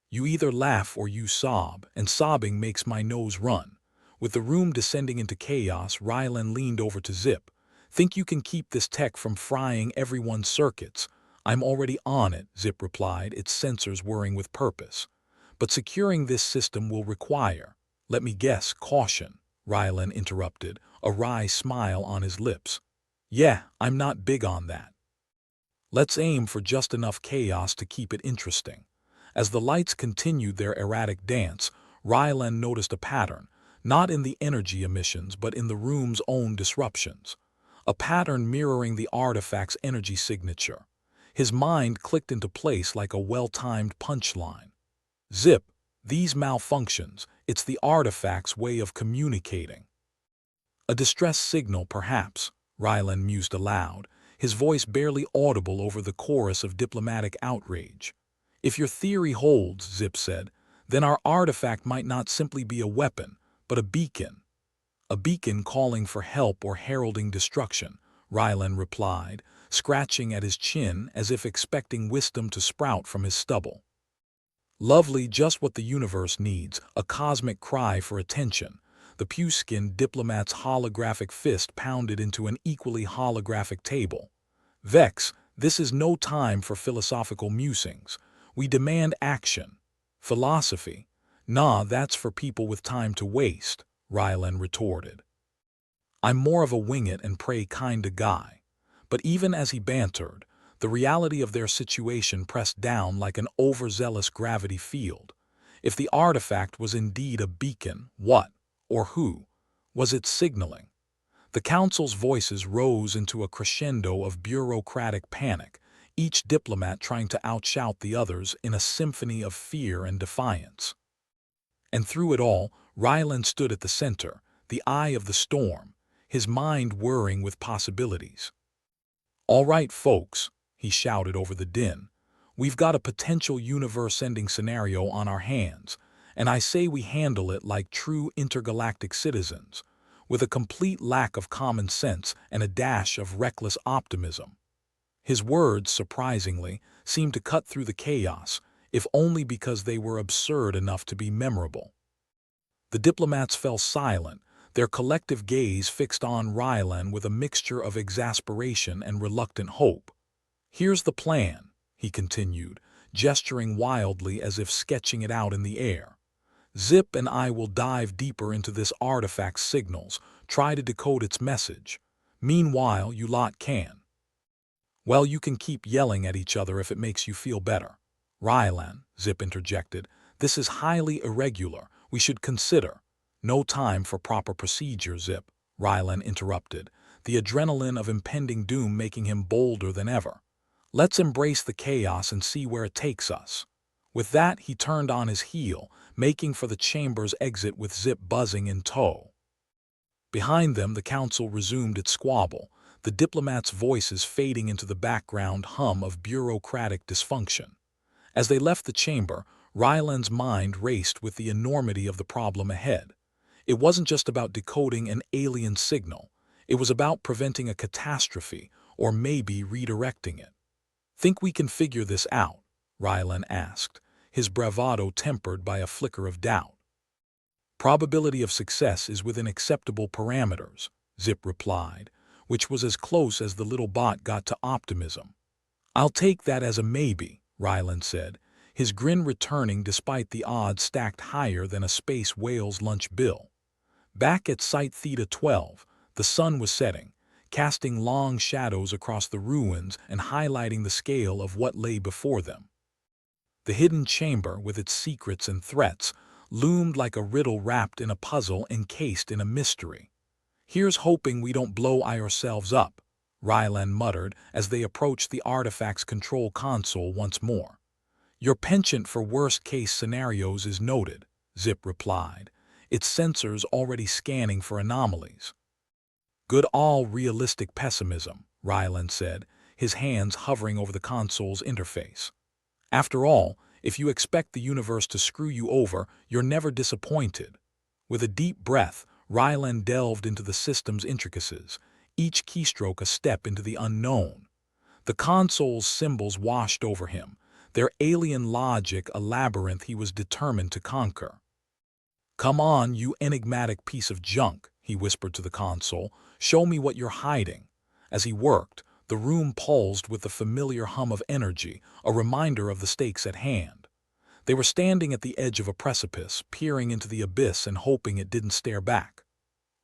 You either laugh or you sob, and sobbing makes my nose run. With the room descending into chaos, Rylan leaned over to Zip. Think you can keep this tech from frying everyone's circuits? I'm already on it, Zip replied, its sensors whirring with purpose. But securing this system will require, let me guess, caution, Rylan interrupted, a wry smile on his lips. Yeah, I'm not big on that. Let's aim for just enough chaos to keep it interesting. As the lights continued their erratic dance, Rylan noticed a pattern, not in the energy emissions but in the room's own disruptions. A pattern mirroring the artifact's energy signature. His mind clicked into place like a well-timed punchline. Zip, these malfunctions, it's the artifact's way of communicating. A distress signal, perhaps, Rylan mused aloud, his voice barely audible over the chorus of diplomatic outrage. If your theory holds, Zip said, then our artifact might not simply be a weapon, but a beacon. A beacon calling for help or heralding destruction, Rylan replied, scratching at his chin as if expecting wisdom to sprout from his stubble. Lovely, just what the universe needs, a cosmic cry for attention. The pew-skinned diplomat's holographic fist pounded into an equally holographic table. Vex, this is no time for philosophical musings. We demand action. Philosophy? Nah, that's for people with time to waste, Rylan retorted. I'm more of a wing-it-and-pray kinda guy. But even as he bantered, the reality of their situation pressed down like an overzealous gravity field. If the artifact was indeed a beacon, what, or who, was it signaling? The council's voices rose into a crescendo of bureaucratic panic, each diplomat trying to outshout the others in a symphony of fear and defiance. And through it all, Rylan stood at the center, the eye of the storm, his mind whirring with possibilities. All right, folks, he shouted over the din. We've got a potential universe-ending scenario on our hands, and I say we handle it like true intergalactic citizens, with a complete lack of common sense and a dash of reckless optimism. His words, surprisingly, seemed to cut through the chaos, if only because they were absurd enough to be memorable. The diplomats fell silent, their collective gaze fixed on Rylan with a mixture of exasperation and reluctant hope. Here's the plan, he continued, gesturing wildly as if sketching it out in the air. Zip and I will dive deeper into this artifact's signals, try to decode its message. Meanwhile, you lot can. Well, you can keep yelling at each other if it makes you feel better. Rylan, Zip interjected, this is highly irregular. We should consider. No time for proper procedure, Zip, Rylan interrupted, the adrenaline of impending doom making him bolder than ever. Let's embrace the chaos and see where it takes us. With that, he turned on his heel, making for the chamber's exit with Zip buzzing in tow. Behind them, the council resumed its squabble, the diplomats' voices fading into the background hum of bureaucratic dysfunction. As they left the chamber, Rylan's mind raced with the enormity of the problem ahead. It wasn't just about decoding an alien signal. It was about preventing a catastrophe, or maybe redirecting it. Think we can figure this out? Rylan asked, his bravado tempered by a flicker of doubt. Probability of success is within acceptable parameters, Zip replied, which was as close as the little bot got to optimism. I'll take that as a maybe, Rylan said, his grin returning despite the odds stacked higher than a space whale's lunch bill. Back at Site Theta 12, the sun was setting, casting long shadows across the ruins and highlighting the scale of what lay before them. The hidden chamber, with its secrets and threats, loomed like a riddle wrapped in a puzzle encased in a mystery. Here's hoping we don't blow ourselves up, Rylan muttered as they approached the artifact's control console once more. Your penchant for worst-case scenarios is noted, Zip replied, its sensors already scanning for anomalies. Good all-realistic pessimism, Rylan said, his hands hovering over the console's interface. After all, if you expect the universe to screw you over, you're never disappointed. With a deep breath, Rylan delved into the system's intricacies, each keystroke a step into the unknown. The console's symbols washed over him, their alien logic a labyrinth he was determined to conquer. "Come on, you enigmatic piece of junk," he whispered to the console. "Show me what you're hiding." As he worked, the room pulsed with the familiar hum of energy, a reminder of the stakes at hand. They were standing at the edge of a precipice, peering into the abyss and hoping it didn't stare back.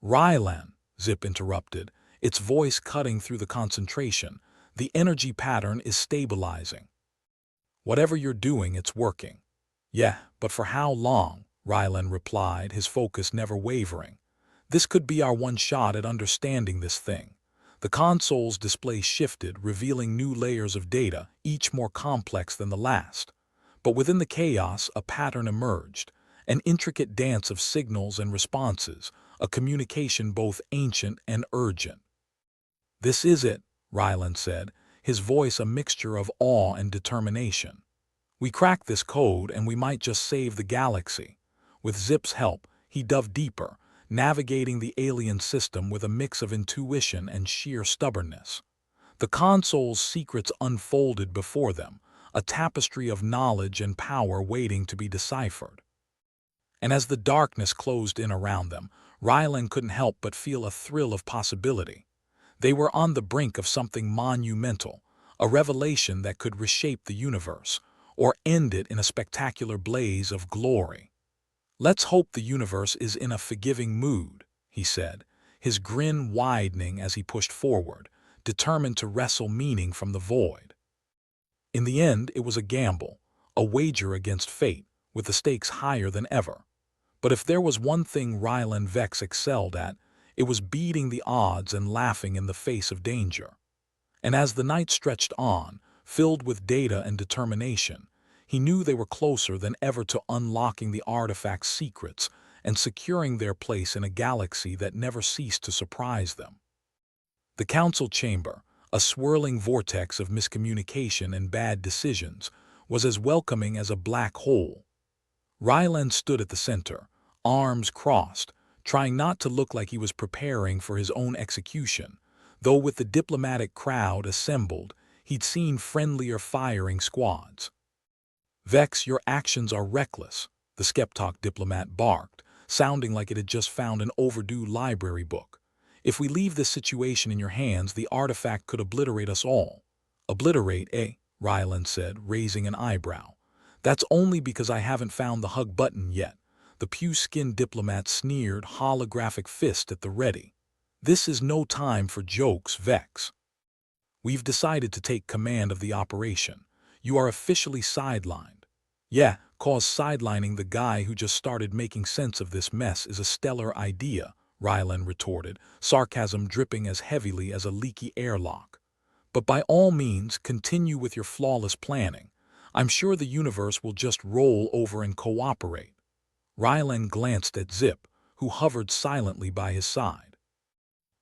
"Rylan," Zip interrupted, its voice cutting through the concentration. "The energy pattern is stabilizing. Whatever you're doing, it's working." "Yeah, but for how long?" Rylan replied, his focus never wavering. "This could be our one shot at understanding this thing." The console's display shifted, revealing new layers of data, each more complex than the last. But within the chaos, a pattern emerged, an intricate dance of signals and responses, a communication both ancient and urgent. "This is it," Rylan said, his voice a mixture of awe and determination. "We cracked this code and we might just save the galaxy." With Zip's help, he dove deeper, navigating the alien system with a mix of intuition and sheer stubbornness. The console's secrets unfolded before them, a tapestry of knowledge and power waiting to be deciphered. And as the darkness closed in around them, Rylan couldn't help but feel a thrill of possibility. They were on the brink of something monumental, a revelation that could reshape the universe, or end it in a spectacular blaze of glory. "Let's hope the universe is in a forgiving mood," he said, his grin widening as he pushed forward, determined to wrestle meaning from the void. In the end, it was a gamble, a wager against fate, with the stakes higher than ever. But if there was one thing Rylan Vex excelled at, it was beating the odds and laughing in the face of danger. And as the night stretched on, filled with data and determination, he knew they were closer than ever to unlocking the artifact's secrets and securing their place in a galaxy that never ceased to surprise them. The council chamber, a swirling vortex of miscommunication and bad decisions, was as welcoming as a black hole. Rylan stood at the center, arms crossed, trying not to look like he was preparing for his own execution, though with the diplomatic crowd assembled, he'd seen friendlier firing squads. "Vex, your actions are reckless," the Skeptok diplomat barked, sounding like it had just found an overdue library book. "If we leave this situation in your hands, the artifact could obliterate us all." "Obliterate, eh?" Rylan said, raising an eyebrow. "That's only because I haven't found the hug button yet." The pew-skinned diplomat sneered, holographic fist at the ready. "This is no time for jokes, Vex. We've decided to take command of the operation. You are officially sidelined." "Yeah, 'cause sidelining the guy who just started making sense of this mess is a stellar idea," Rylan retorted, sarcasm dripping as heavily as a leaky airlock. "But by all means, continue with your flawless planning. I'm sure the universe will just roll over and cooperate." Rylan glanced at Zip, who hovered silently by his side.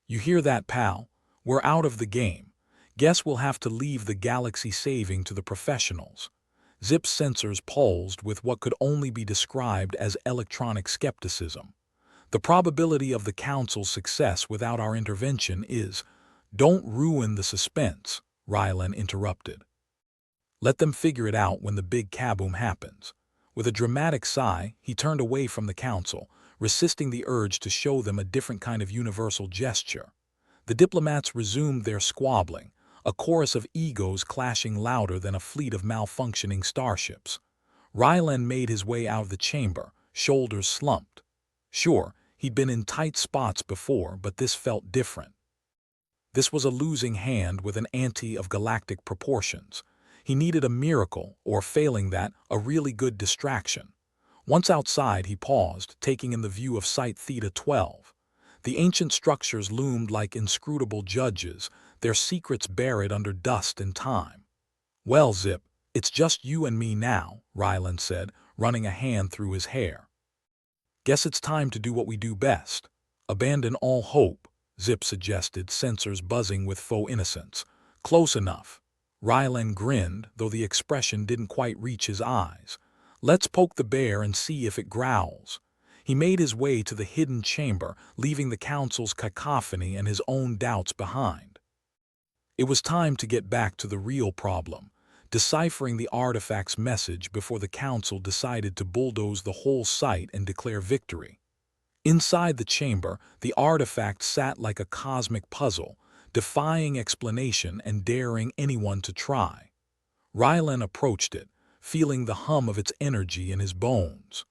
"You hear that, pal? We're out of the game. Guess we'll have to leave the galaxy saving to the professionals." Zip's sensors pulsed with what could only be described as electronic skepticism. "The probability of the Council's success without our intervention is—" "Don't ruin the suspense," Rylan interrupted. "Let them figure it out when the big kaboom happens." With a dramatic sigh, he turned away from the council, resisting the urge to show them a different kind of universal gesture. The diplomats resumed their squabbling, a chorus of egos clashing louder than a fleet of malfunctioning starships. Rylan made his way out of the chamber, shoulders slumped. Sure, he'd been in tight spots before, but this felt different. This was a losing hand with an ante of galactic proportions. He needed a miracle, or failing that, a really good distraction. Once outside, he paused, taking in the view of Site Theta 12. The ancient structures loomed like inscrutable judges, their secrets buried under dust and time. "Well, Zip, it's just you and me now," Rylan said, running a hand through his hair. "Guess it's time to do what we do best. Abandon all hope," Zip suggested, sensors buzzing with faux innocence. "Close enough." Rylan grinned, though the expression didn't quite reach his eyes. "Let's poke the bear and see if it growls." He made his way to the hidden chamber, leaving the council's cacophony and his own doubts behind. It was time to get back to the real problem, deciphering the artifact's message before the council decided to bulldoze the whole site and declare victory. Inside the chamber, the artifact sat like a cosmic puzzle, defying explanation and daring anyone to try. Rylan approached it, feeling the hum of its energy in his bones.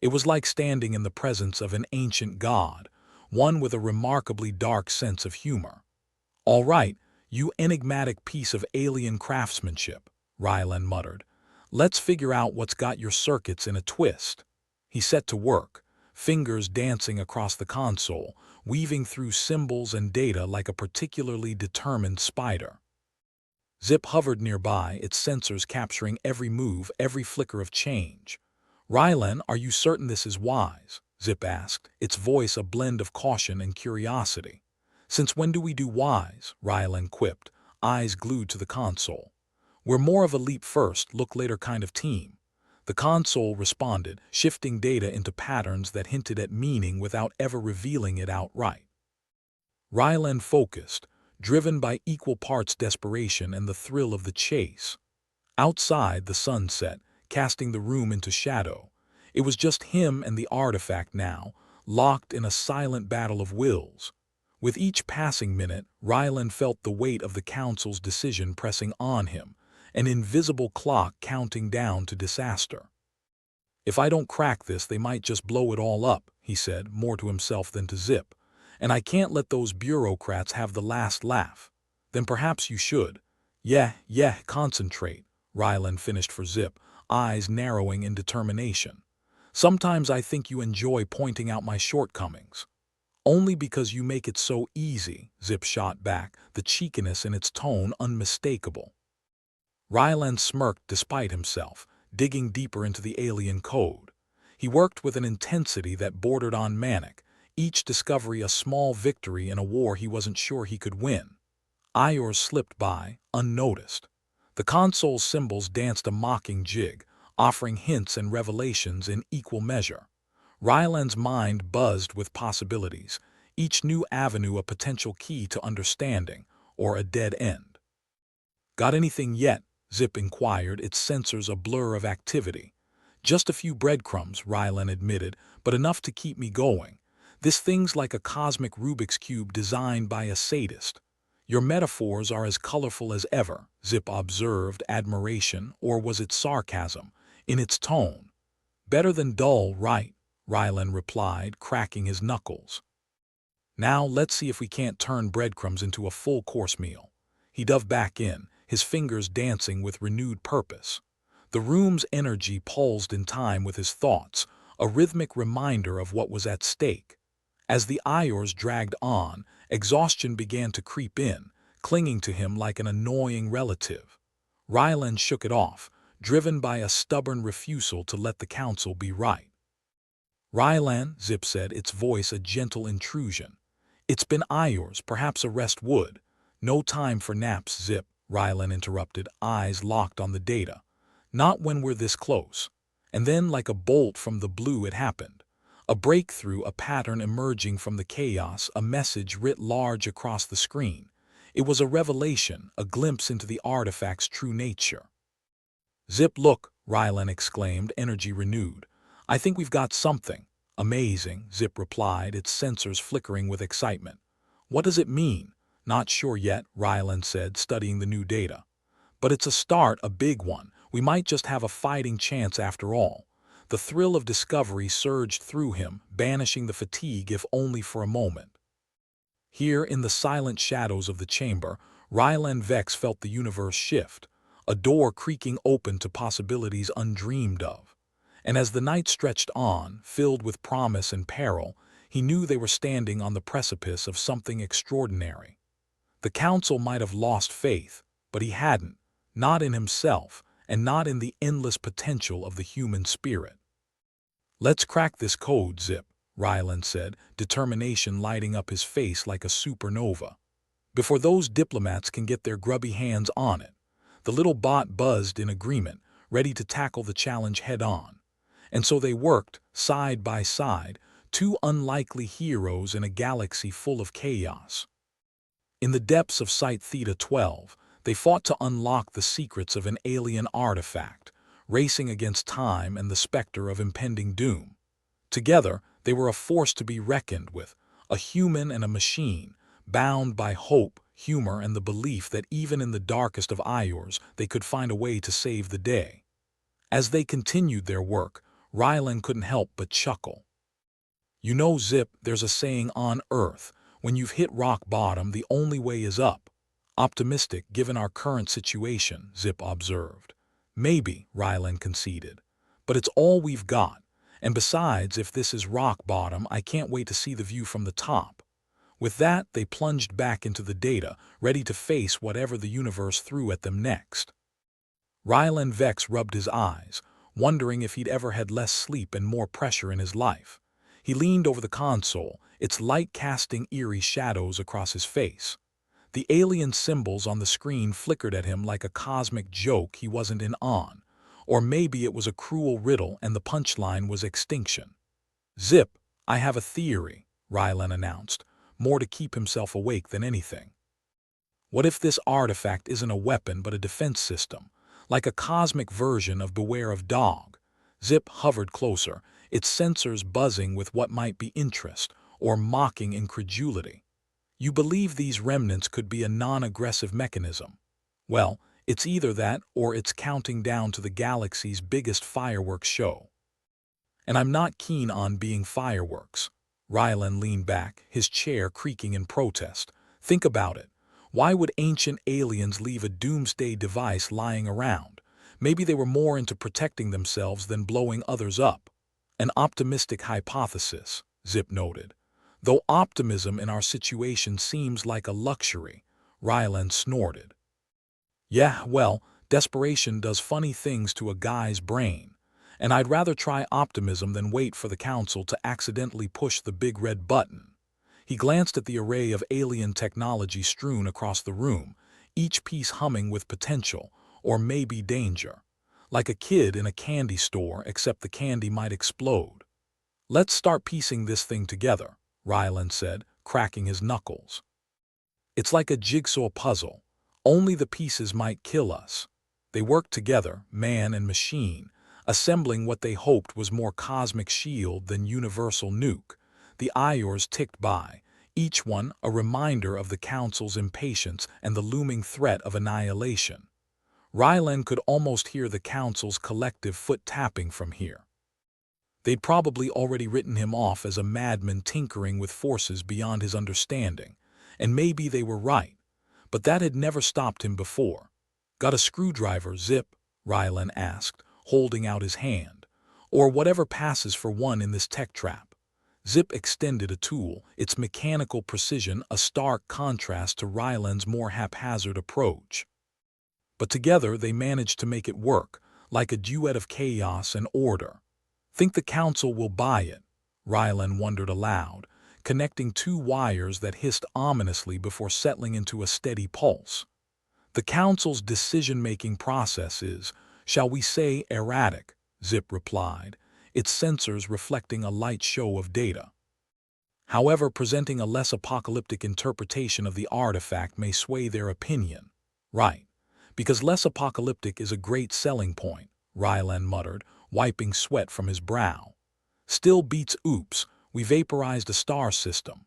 It was like standing in the presence of an ancient god, one with a remarkably dark sense of humor. "All right, you enigmatic piece of alien craftsmanship," Rylan muttered. "Let's figure out what's got your circuits in a twist." He set to work, fingers dancing across the console, weaving through symbols and data like a particularly determined spider. Zip hovered nearby, its sensors capturing every move, every flicker of change. "Rylan, are you certain this is wise?" Zip asked, its voice a blend of caution and curiosity. "Since when do we do wise?" Rylan quipped, eyes glued to the console. "We're more of a leap first, look later kind of team." The console responded, shifting data into patterns that hinted at meaning without ever revealing it outright. Rylan focused, driven by equal parts desperation and the thrill of the chase. Outside, the sun set, casting the room into shadow. It was just him and the artifact now, locked in a silent battle of wills. With each passing minute, Rylan felt the weight of the council's decision pressing on him, an invisible clock counting down to disaster. "If I don't crack this, they might just blow it all up," he said, more to himself than to Zip. "And I can't let those bureaucrats have the last laugh." "Then perhaps you should." Yeah, concentrate," Rylan finished for Zip, eyes narrowing in determination. "Sometimes I think you enjoy pointing out my shortcomings." "Only because you make it so easy," Zip shot back, the cheekiness in its tone unmistakable. Rylan smirked despite himself, digging deeper into the alien code. He worked with an intensity that bordered on manic, each discovery a small victory in a war he wasn't sure he could win. Iors slipped by, unnoticed. The console's symbols danced a mocking jig, offering hints and revelations in equal measure. Rylan's mind buzzed with possibilities, each new avenue a potential key to understanding, or a dead end. "Got anything yet?" Zip inquired, its sensors a blur of activity. "Just a few breadcrumbs," Rylan admitted, "but enough to keep me going. This thing's like a cosmic Rubik's Cube designed by a sadist." "Your metaphors are as colorful as ever," Zip observed, admiration, or was it sarcasm, in its tone. "Better than dull, right?" Rylan replied, cracking his knuckles. "Now let's see if we can't turn breadcrumbs into a full-course meal." He dove back in, his fingers dancing with renewed purpose. The room's energy pulsed in time with his thoughts, a rhythmic reminder of what was at stake. As the Iors dragged on, exhaustion began to creep in, clinging to him like an annoying relative. Rylan shook it off, driven by a stubborn refusal to let the council be right. "Rylan," Zip said, its voice a gentle intrusion. "It's been Iors, perhaps a rest would." "No time for naps, Zip," Rylan interrupted, eyes locked on the data. "Not when we're this close." And then, like a bolt from the blue, it happened. A breakthrough, a pattern emerging from the chaos, a message writ large across the screen. It was a revelation, a glimpse into the artifact's true nature. "Zip, look," Rylan exclaimed, energy renewed. "I think we've got something." "Amazing," Zip replied, its sensors flickering with excitement. "What does it mean?" "Not sure yet," Rylan said, studying the new data. "But it's a start, a big one. We might just have a fighting chance after all." The thrill of discovery surged through him, banishing the fatigue if only for a moment. Here, in the silent shadows of the chamber, Rylan Vex felt the universe shift, a door creaking open to possibilities undreamed of. And as the night stretched on, filled with promise and peril, he knew they were standing on the precipice of something extraordinary. The council might have lost faith, but he hadn't, not in himself, and not in the endless potential of the human spirit. "Let's crack this code, Zip," Rylan said, determination lighting up his face like a supernova. "Before those diplomats can get their grubby hands on it." The little bot buzzed in agreement, ready to tackle the challenge head-on. And so they worked, side by side, two unlikely heroes in a galaxy full of chaos. In the depths of Site Theta 12, they fought to unlock the secrets of an alien artifact, racing against time and the specter of impending doom. Together, they were a force to be reckoned with, a human and a machine, bound by hope, humor, and the belief that even in the darkest of hours they could find a way to save the day. As they continued their work, Rylan couldn't help but chuckle. You know, Zip, there's a saying on Earth, when you've hit rock bottom, the only way is up. Optimistic given our current situation, Zip observed. Maybe, Rylan conceded. But it's all we've got. And besides, if this is rock bottom, I can't wait to see the view from the top. With that, they plunged back into the data, ready to face whatever the universe threw at them next. Rylan Vex rubbed his eyes, wondering if he'd ever had less sleep and more pressure in his life. He leaned over the console, its light casting eerie shadows across his face. The alien symbols on the screen flickered at him like a cosmic joke he wasn't in on. Or maybe it was a cruel riddle and the punchline was extinction. Zip, I have a theory, Rylan announced, more to keep himself awake than anything. What if this artifact isn't a weapon but a defense system, like a cosmic version of Beware of Dog? Zip hovered closer, its sensors buzzing with what might be interest or mocking incredulity. You believe these remnants could be a non-aggressive mechanism? Well, it's either that or it's counting down to the galaxy's biggest fireworks show. And I'm not keen on being fireworks. Rylan leaned back, his chair creaking in protest. Think about it. Why would ancient aliens leave a doomsday device lying around? Maybe they were more into protecting themselves than blowing others up. An optimistic hypothesis, Zip noted. Though optimism in our situation seems like a luxury, Rylan snorted. Yeah, well, desperation does funny things to a guy's brain, and I'd rather try optimism than wait for the council to accidentally push the big red button. He glanced at the array of alien technology strewn across the room, each piece humming with potential, or maybe danger. Like a kid in a candy store, except the candy might explode. Let's start piecing this thing together, Rylan said, cracking his knuckles. It's like a jigsaw puzzle. Only the pieces might kill us. They worked together, man and machine, assembling what they hoped was more cosmic shield than universal nuke. The hours ticked by, each one a reminder of the Council's impatience and the looming threat of annihilation. Rylan could almost hear the Council's collective foot-tapping from here. They'd probably already written him off as a madman tinkering with forces beyond his understanding, and maybe they were right, but that had never stopped him before. Got a screwdriver, Zip? Rylan asked, holding out his hand. Or whatever passes for one in this tech trap. Zip extended a tool, its mechanical precision a stark contrast to Rylan's more haphazard approach. But together they managed to make it work, like a duet of chaos and order. Think the Council will buy it? Rylan wondered aloud, connecting two wires that hissed ominously before settling into a steady pulse. The Council's decision-making process is, shall we say, erratic, Zip replied, its sensors reflecting a light show of data. However, presenting a less apocalyptic interpretation of the artifact may sway their opinion. Right, because less apocalyptic is a great selling point, Rylan muttered, wiping sweat from his brow. Still beats oops, we vaporized a star system.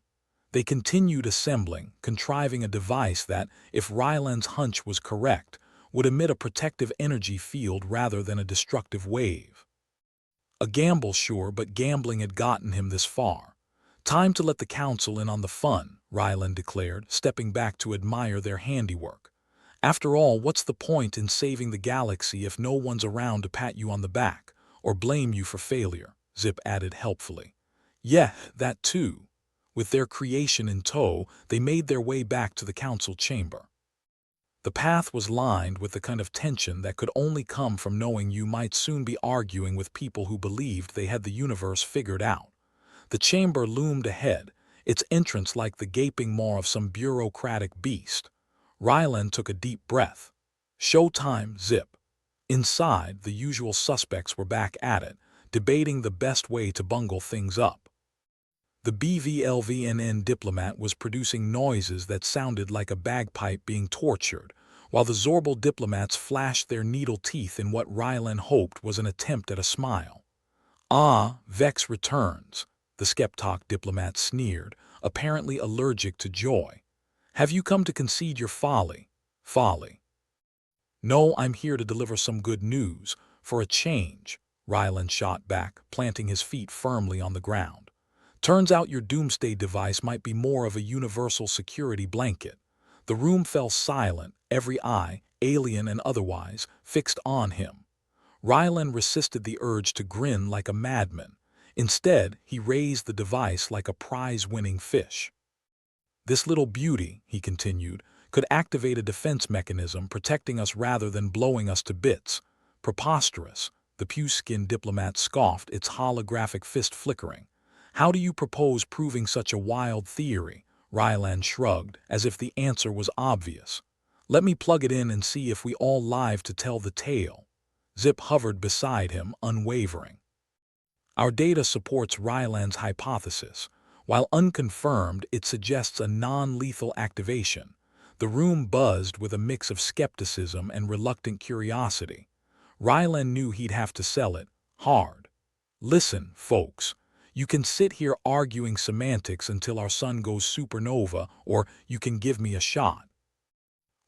They continued assembling, contriving a device that, if Rylan's hunch was correct, would emit a protective energy field rather than a destructive wave. A gamble, sure, but gambling had gotten him this far. Time to let the Council in on the fun, Rylan declared, stepping back to admire their handiwork. After all, what's the point in saving the galaxy if no one's around to pat you on the back, or blame you for failure? Zip added helpfully. Yeah, that too. With their creation in tow, they made their way back to the Council chamber. The path was lined with the kind of tension that could only come from knowing you might soon be arguing with people who believed they had the universe figured out. The chamber loomed ahead, its entrance like the gaping maw of some bureaucratic beast. Rylan took a deep breath. Showtime, Zip. Inside, the usual suspects were back at it, debating the best way to bungle things up. The BVLVNN diplomat was producing noises that sounded like a bagpipe being tortured, while the Zorbal diplomats flashed their needle teeth in what Rylan hoped was an attempt at a smile. "Ah, Vex returns," the Skeptok diplomat sneered, apparently allergic to joy. "Have you come to concede your folly? Folly." "No, I'm here to deliver some good news, for a change," Rylan shot back, planting his feet firmly on the ground. "Turns out your doomsday device might be more of a universal security blanket." The room fell silent, every eye, alien and otherwise, fixed on him. Rylan resisted the urge to grin like a madman. Instead, he raised the device like a prize-winning fish. "This little beauty," he continued, "could activate a defense mechanism protecting us rather than blowing us to bits." "Preposterous," the puce-skinned diplomat scoffed, its holographic fist flickering. "How do you propose proving such a wild theory?" Rylan shrugged, as if the answer was obvious. "Let me plug it in and see if we all live to tell the tale." Zip hovered beside him, unwavering. "Our data supports Rylan's hypothesis. While unconfirmed, it suggests a non-lethal activation." The room buzzed with a mix of skepticism and reluctant curiosity. Rylan knew he'd have to sell it, hard. "Listen, folks. You can sit here arguing semantics until our sun goes supernova, or you can give me a shot.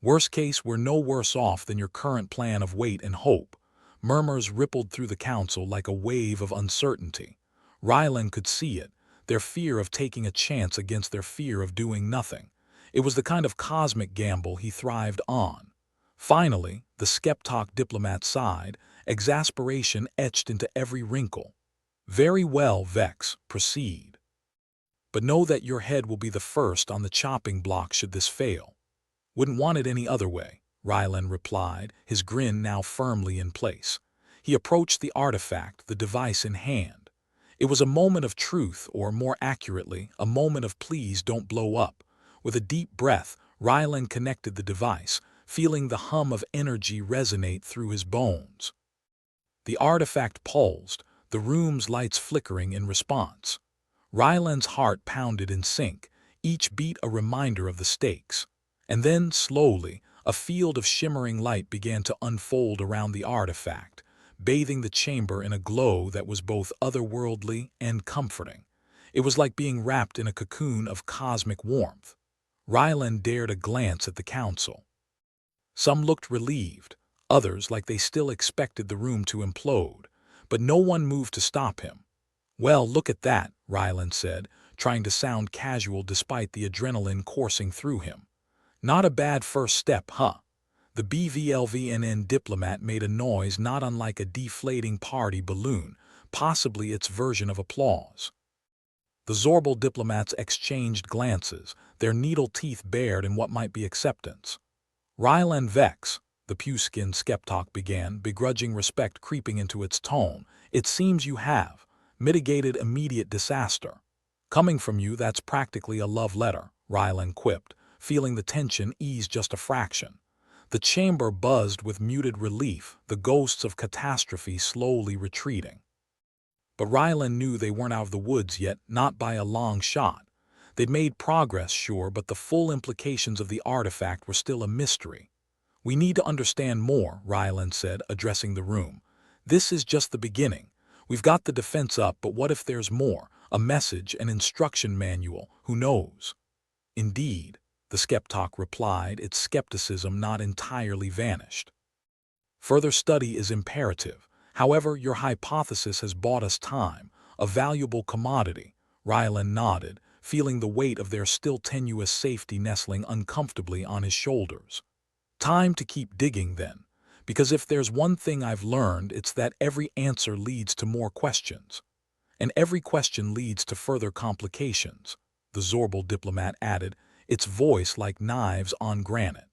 Worst case, we're no worse off than your current plan of wait and hope." Murmurs rippled through the council like a wave of uncertainty. Rylan could see it, their fear of taking a chance against their fear of doing nothing. It was the kind of cosmic gamble he thrived on. Finally, the Skeptok diplomat sighed, exasperation etched into every wrinkle. "Very well, Vex, proceed. But know that your head will be the first on the chopping block should this fail." "Wouldn't want it any other way," Rylan replied, his grin now firmly in place. He approached the artifact, the device in hand. It was a moment of truth, or more accurately, a moment of "please don't blow up." With a deep breath, Rylan connected the device, feeling the hum of energy resonate through his bones. The artifact pulsed, the room's lights flickering in response. Rylan's heart pounded in sync, each beat a reminder of the stakes. And then, slowly, a field of shimmering light began to unfold around the artifact, bathing the chamber in a glow that was both otherworldly and comforting. It was like being wrapped in a cocoon of cosmic warmth. Rylan dared a glance at the council. Some looked relieved, others like they still expected the room to implode, but no one moved to stop him. "Well, look at that," Rylan said, trying to sound casual despite the adrenaline coursing through him. "Not a bad first step, huh?" The BVLVNN diplomat made a noise not unlike a deflating party balloon, possibly its version of applause. The Zorbal diplomats exchanged glances, their needle teeth bared in what might be acceptance. "Rylan Vex," the puce-skinned Skeptok began, begrudging respect creeping into its tone, "it seems you have mitigated immediate disaster. Coming from you, that's practically a love letter," Rylan quipped, feeling the tension ease just a fraction. The chamber buzzed with muted relief, the ghosts of catastrophe slowly retreating. But Rylan knew they weren't out of the woods yet, not by a long shot. They'd made progress, sure, but the full implications of the artifact were still a mystery. "We need to understand more," Rylan said, addressing the room. "This is just the beginning. We've got the defense up, but what if there's more? A message, an instruction manual, who knows?" "Indeed," the Skeptok replied, its skepticism not entirely vanished. "Further study is imperative. However, your hypothesis has bought us time, a valuable commodity." Rylan nodded, feeling the weight of their still tenuous safety nestling uncomfortably on his shoulders. "Time to keep digging, then. Because if there's one thing I've learned, it's that every answer leads to more questions. And every question leads to further complications," the Zorbal diplomat added, its voice like knives on granite.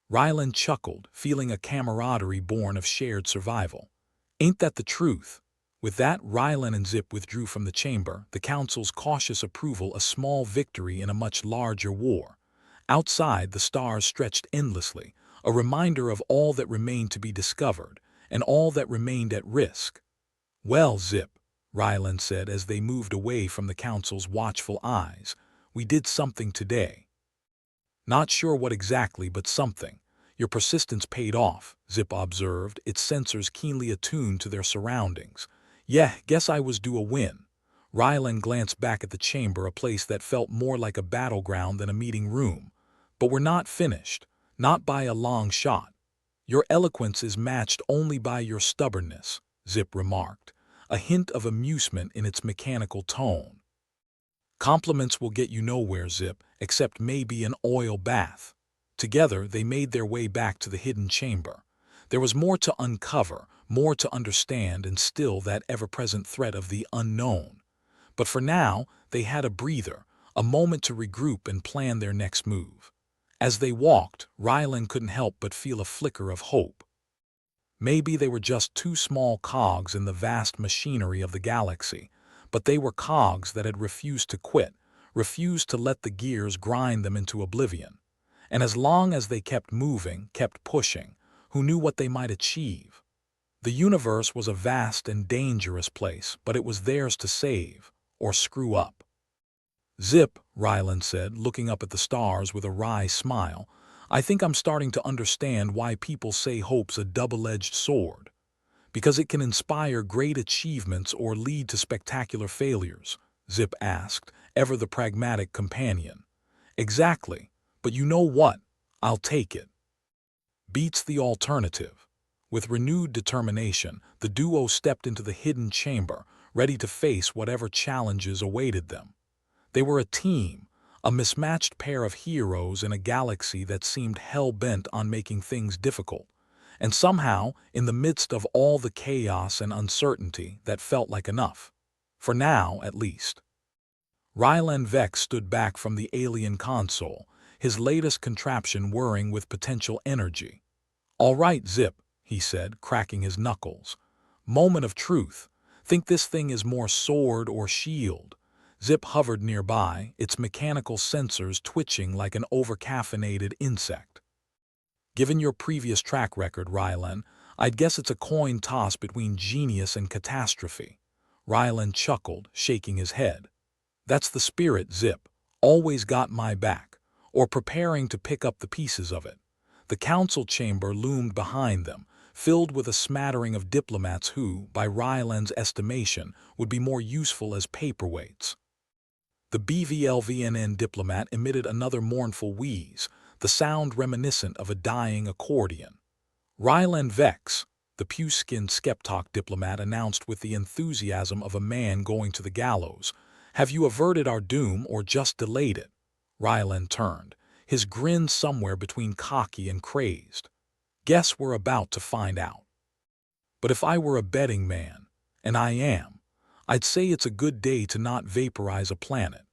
Rylan chuckled, feeling a camaraderie born of shared survival. "Ain't that the truth?" With that, Rylan and Zip withdrew from the chamber, the council's cautious approval a small victory in a much larger war. Outside, the stars stretched endlessly, a reminder of all that remained to be discovered, and all that remained at risk. "Well, Zip," Ryland said as they moved away from the council's watchful eyes, "we did something today. Not sure what exactly, but something. Your persistence paid off," Zip observed, its sensors keenly attuned to their surroundings. "Yeah, guess I was due a win." Ryland glanced back at the chamber, a place that felt more like a battleground than a meeting room. "But we're not finished. Not by a long shot. Your eloquence is matched only by your stubbornness," Zip remarked, a hint of amusement in its mechanical tone. "Compliments will get you nowhere, Zip, except maybe an oil bath." Together, they made their way back to the hidden chamber. There was more to uncover, more to understand, and still that ever-present threat of the unknown. But for now, they had a breather, a moment to regroup and plan their next move. As they walked, Ryland couldn't help but feel a flicker of hope. Maybe they were just two small cogs in the vast machinery of the galaxy, but they were cogs that had refused to quit, refused to let the gears grind them into oblivion. And as long as they kept moving, kept pushing, who knew what they might achieve? The universe was a vast and dangerous place, but it was theirs to save, or screw up. "Zip," Ryland said, looking up at the stars with a wry smile, "I think I'm starting to understand why people say hope's a double-edged sword. Because it can inspire great achievements or lead to spectacular failures," Zip asked, ever the pragmatic companion. "Exactly. But you know what? I'll take it. Beats the alternative." With renewed determination, the duo stepped into the hidden chamber, ready to face whatever challenges awaited them. They were a team, a mismatched pair of heroes in a galaxy that seemed hell-bent on making things difficult. And somehow, in the midst of all the chaos and uncertainty, that felt like enough. For now, at least. Ryland Vex stood back from the alien console, his latest contraption whirring with potential energy. "All right, Zip," he said, cracking his knuckles. "Moment of truth. Think this thing is more sword or shield?" Zip hovered nearby, its mechanical sensors twitching like an overcaffeinated insect. "Given your previous track record, Ryland, I'd guess it's a coin toss between genius and catastrophe." Ryland chuckled, shaking his head. "That's the spirit, Zip. Always got my back, or preparing to pick up the pieces of it." The council chamber loomed behind them, filled with a smattering of diplomats who, by Ryland's estimation, would be more useful as paperweights. The BVLVNN diplomat emitted another mournful wheeze, the sound reminiscent of a dying accordion. "Ryland Vex," the puce-skinned Skeptok diplomat announced with the enthusiasm of a man going to the gallows. "Have you averted our doom or just delayed it?" Ryland turned, his grin somewhere between cocky and crazed. "Guess we're about to find out. But if I were a betting man, and I am, I'd say it's a good day to not vaporize a planet."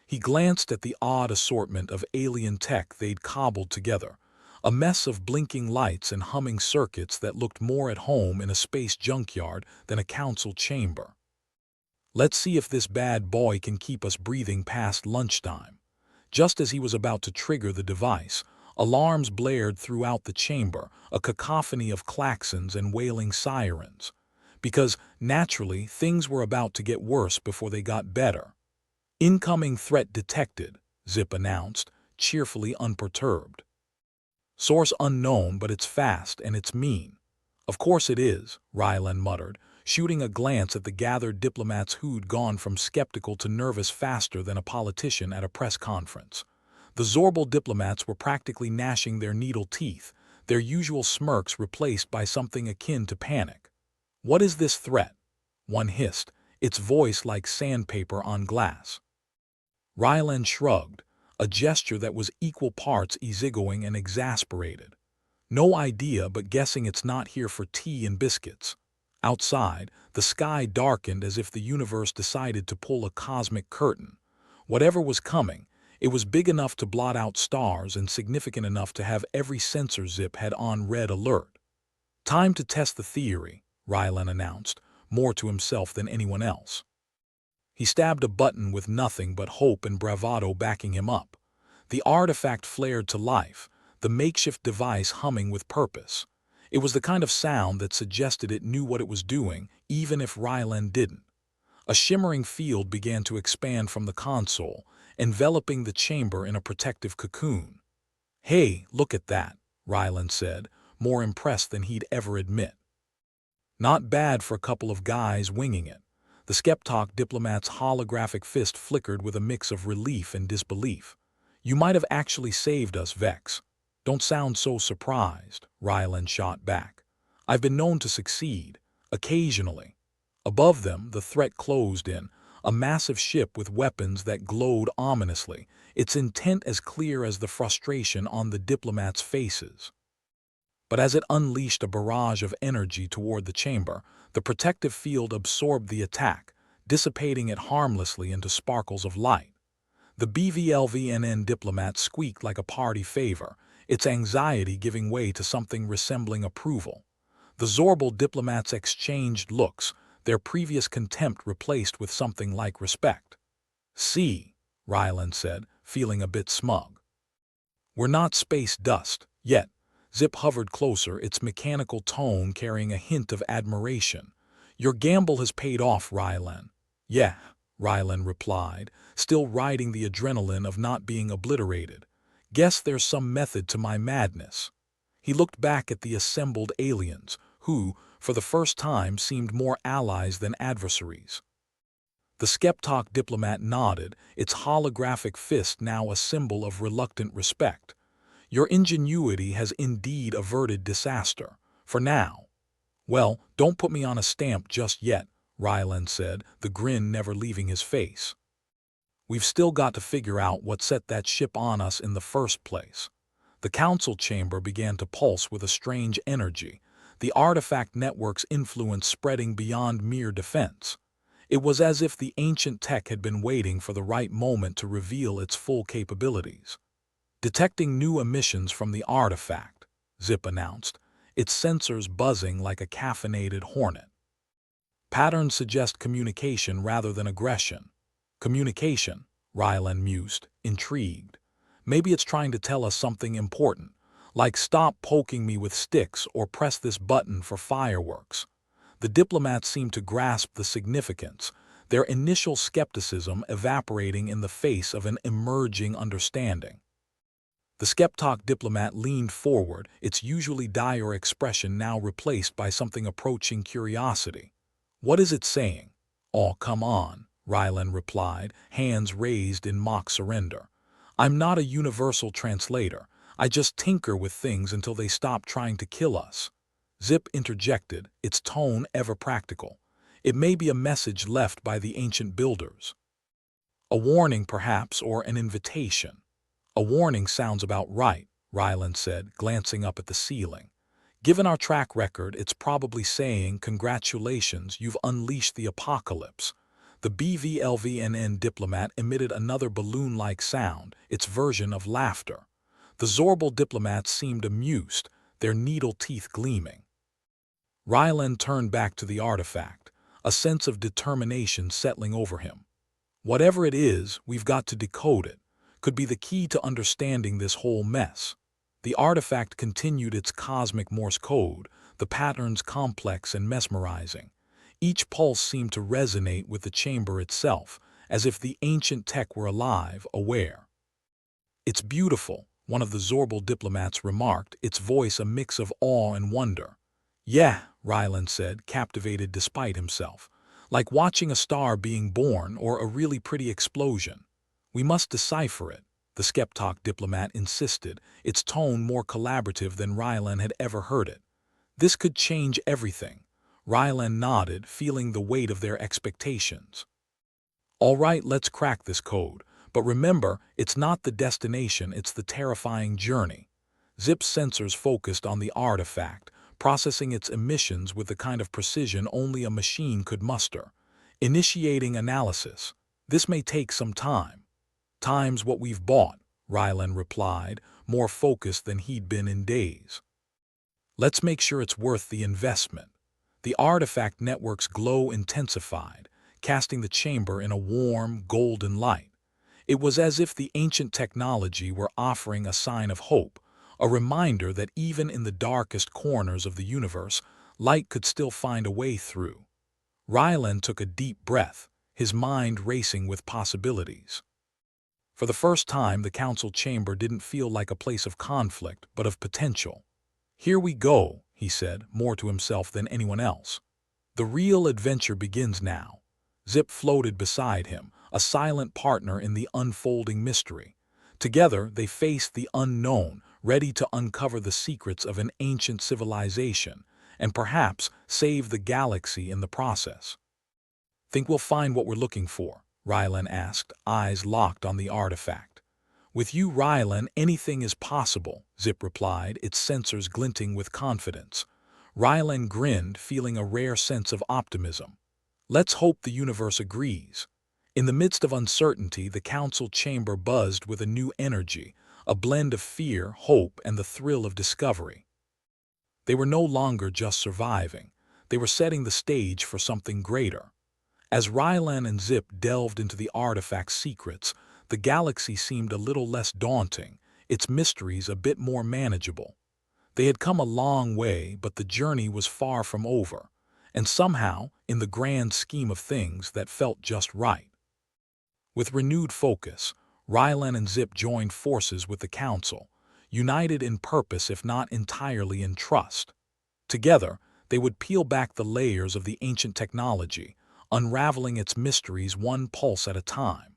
He glanced at the odd assortment of alien tech they'd cobbled together, a mess of blinking lights and humming circuits that looked more at home in a space junkyard than a council chamber. "Let's see if this bad boy can keep us breathing past lunchtime." Just as he was about to trigger the device, alarms blared throughout the chamber, a cacophony of klaxons and wailing sirens. Because, naturally, things were about to get worse before they got better. "Incoming threat detected," Zip announced, cheerfully unperturbed. "Source unknown, but it's fast and it's mean." "Of course it is," Ryland muttered, shooting a glance at the gathered diplomats who'd gone from skeptical to nervous faster than a politician at a press conference. The Zorbal diplomats were practically gnashing their needle teeth, their usual smirks replaced by something akin to panic. "What is this threat?" one hissed, its voice like sandpaper on glass. Ryland shrugged, a gesture that was equal parts easygoing and exasperated. "No idea, but guessing it's not here for tea and biscuits." Outside, the sky darkened as if the universe decided to pull a cosmic curtain. Whatever was coming, it was big enough to blot out stars and significant enough to have every sensor Zip had on red alert. "Time to test the theory," Ryland announced, more to himself than anyone else. He stabbed a button with nothing but hope and bravado backing him up. The artifact flared to life, the makeshift device humming with purpose. It was the kind of sound that suggested it knew what it was doing, even if Rylan didn't. A shimmering field began to expand from the console, enveloping the chamber in a protective cocoon. "Hey, look at that," Rylan said, more impressed than he'd ever admit. Not bad for a couple of guys winging it. The Skeptalk diplomat's holographic fist flickered with a mix of relief and disbelief. "You might have actually saved us, Vex. Don't sound so surprised," Rylan shot back. "I've been known to succeed, occasionally." Above them, the threat closed in, a massive ship with weapons that glowed ominously, its intent as clear as the frustration on the diplomats' faces. But as it unleashed a barrage of energy toward the chamber, the protective field absorbed the attack, dissipating it harmlessly into sparkles of light. The BVLVNN diplomat squeaked like a party favor, its anxiety giving way to something resembling approval. The Zorbal diplomats exchanged looks, their previous contempt replaced with something like respect. "See," Ryland said, feeling a bit smug. "We're not space dust, yet." Zip hovered closer, its mechanical tone carrying a hint of admiration. "Your gamble has paid off, Rylan." "Yeah," Rylan replied, still riding the adrenaline of not being obliterated. "Guess there's some method to my madness." He looked back at the assembled aliens, who, for the first time, seemed more allies than adversaries. The Skeptalk diplomat nodded, its holographic fist now a symbol of reluctant respect. "Your ingenuity has indeed averted disaster, for now." "Well, don't put me on a stamp just yet," Ryland said, the grin never leaving his face. "We've still got to figure out what set that ship on us in the first place." The council chamber began to pulse with a strange energy, the artifact network's influence spreading beyond mere defense. It was as if the ancient tech had been waiting for the right moment to reveal its full capabilities. "Detecting new emissions from the artifact," Zip announced, its sensors buzzing like a caffeinated hornet. "Patterns suggest communication rather than aggression." "Communication," Rylan mused, intrigued. "Maybe it's trying to tell us something important, like stop poking me with sticks or press this button for fireworks." The diplomats seemed to grasp the significance, their initial skepticism evaporating in the face of an emerging understanding. The Skeptalk diplomat leaned forward, its usually dour expression now replaced by something approaching curiosity. "What is it saying?" "Oh, come on," Rylan replied, hands raised in mock surrender. "I'm not a universal translator. I just tinker with things until they stop trying to kill us." Zip interjected, its tone ever practical. "It may be a message left by the ancient builders." "A warning, perhaps, or an invitation." "A warning sounds about right," Ryland said, glancing up at the ceiling. "Given our track record, it's probably saying, 'Congratulations, you've unleashed the apocalypse.'" The BVLVNN diplomat emitted another balloon-like sound, its version of laughter. The Zorbal diplomats seemed amused, their needle teeth gleaming. Ryland turned back to the artifact, a sense of determination settling over him. "Whatever it is, we've got to decode it. Could be the key to understanding this whole mess." The artifact continued its cosmic Morse code, the patterns complex and mesmerizing. Each pulse seemed to resonate with the chamber itself, as if the ancient tech were alive, aware. "It's beautiful," one of the Zorbal diplomats remarked, its voice a mix of awe and wonder. "Yeah," Ryland said, captivated despite himself. "Like watching a star being born or a really pretty explosion." "We must decipher it," the Skeptalk diplomat insisted, its tone more collaborative than Rylan had ever heard it. "This could change everything." Rylan nodded, feeling the weight of their expectations. "All right, let's crack this code. But remember, it's not the destination, it's the terrifying journey." Zip's sensors focused on the artifact, processing its emissions with the kind of precision only a machine could muster. "Initiating analysis. This may take some time." "Time's what we've bought," Rylan replied, more focused than he'd been in days. "Let's make sure it's worth the investment." The artifact network's glow intensified, casting the chamber in a warm, golden light. It was as if the ancient technology were offering a sign of hope, a reminder that even in the darkest corners of the universe, light could still find a way through. Rylan took a deep breath, his mind racing with possibilities. For the first time, the council chamber didn't feel like a place of conflict, but of potential. "Here we go," he said, more to himself than anyone else. "The real adventure begins now." Zip floated beside him, a silent partner in the unfolding mystery. Together, they faced the unknown, ready to uncover the secrets of an ancient civilization, and perhaps save the galaxy in the process. "Think we'll find what we're looking for?" Rylan asked, eyes locked on the artifact. "With you, Rylan, anything is possible," Zip replied, its sensors glinting with confidence. Rylan grinned, feeling a rare sense of optimism. "Let's hope the universe agrees." In the midst of uncertainty, the council chamber buzzed with a new energy, a blend of fear, hope, and the thrill of discovery. They were no longer just surviving. They were setting the stage for something greater. As Rylan and Zip delved into the artifact's secrets, the galaxy seemed a little less daunting, its mysteries a bit more manageable. They had come a long way, but the journey was far from over, and somehow, in the grand scheme of things, that felt just right. With renewed focus, Rylan and Zip joined forces with the Council, united in purpose if not entirely in trust. Together, they would peel back the layers of the ancient technology, unraveling its mysteries one pulse at a time.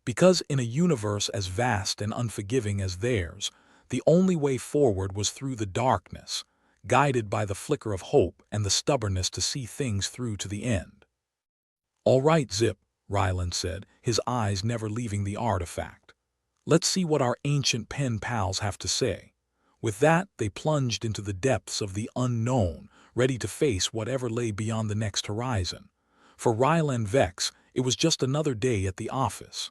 Because in a universe as vast and unforgiving as theirs, the only way forward was through the darkness, guided by the flicker of hope and the stubbornness to see things through to the end. "All right, Zip," Rylan said, his eyes never leaving the artifact. "Let's see what our ancient pen pals have to say." With that, they plunged into the depths of the unknown, ready to face whatever lay beyond the next horizon. For Rylan Vex, it was just another day at the office.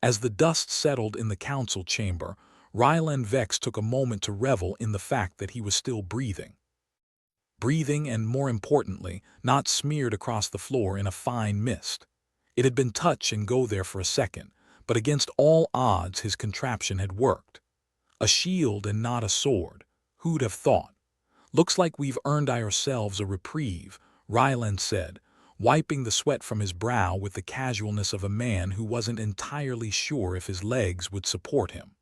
As the dust settled in the council chamber, Rylan Vex took a moment to revel in the fact that he was still breathing. Breathing and, more importantly, not smeared across the floor in a fine mist. It had been touch and go there for a second, but against all odds his contraption had worked. A shield and not a sword. Who'd have thought? "Looks like we've earned ourselves a reprieve," Rylan said, wiping the sweat from his brow with the casualness of a man who wasn't entirely sure if his legs would support him.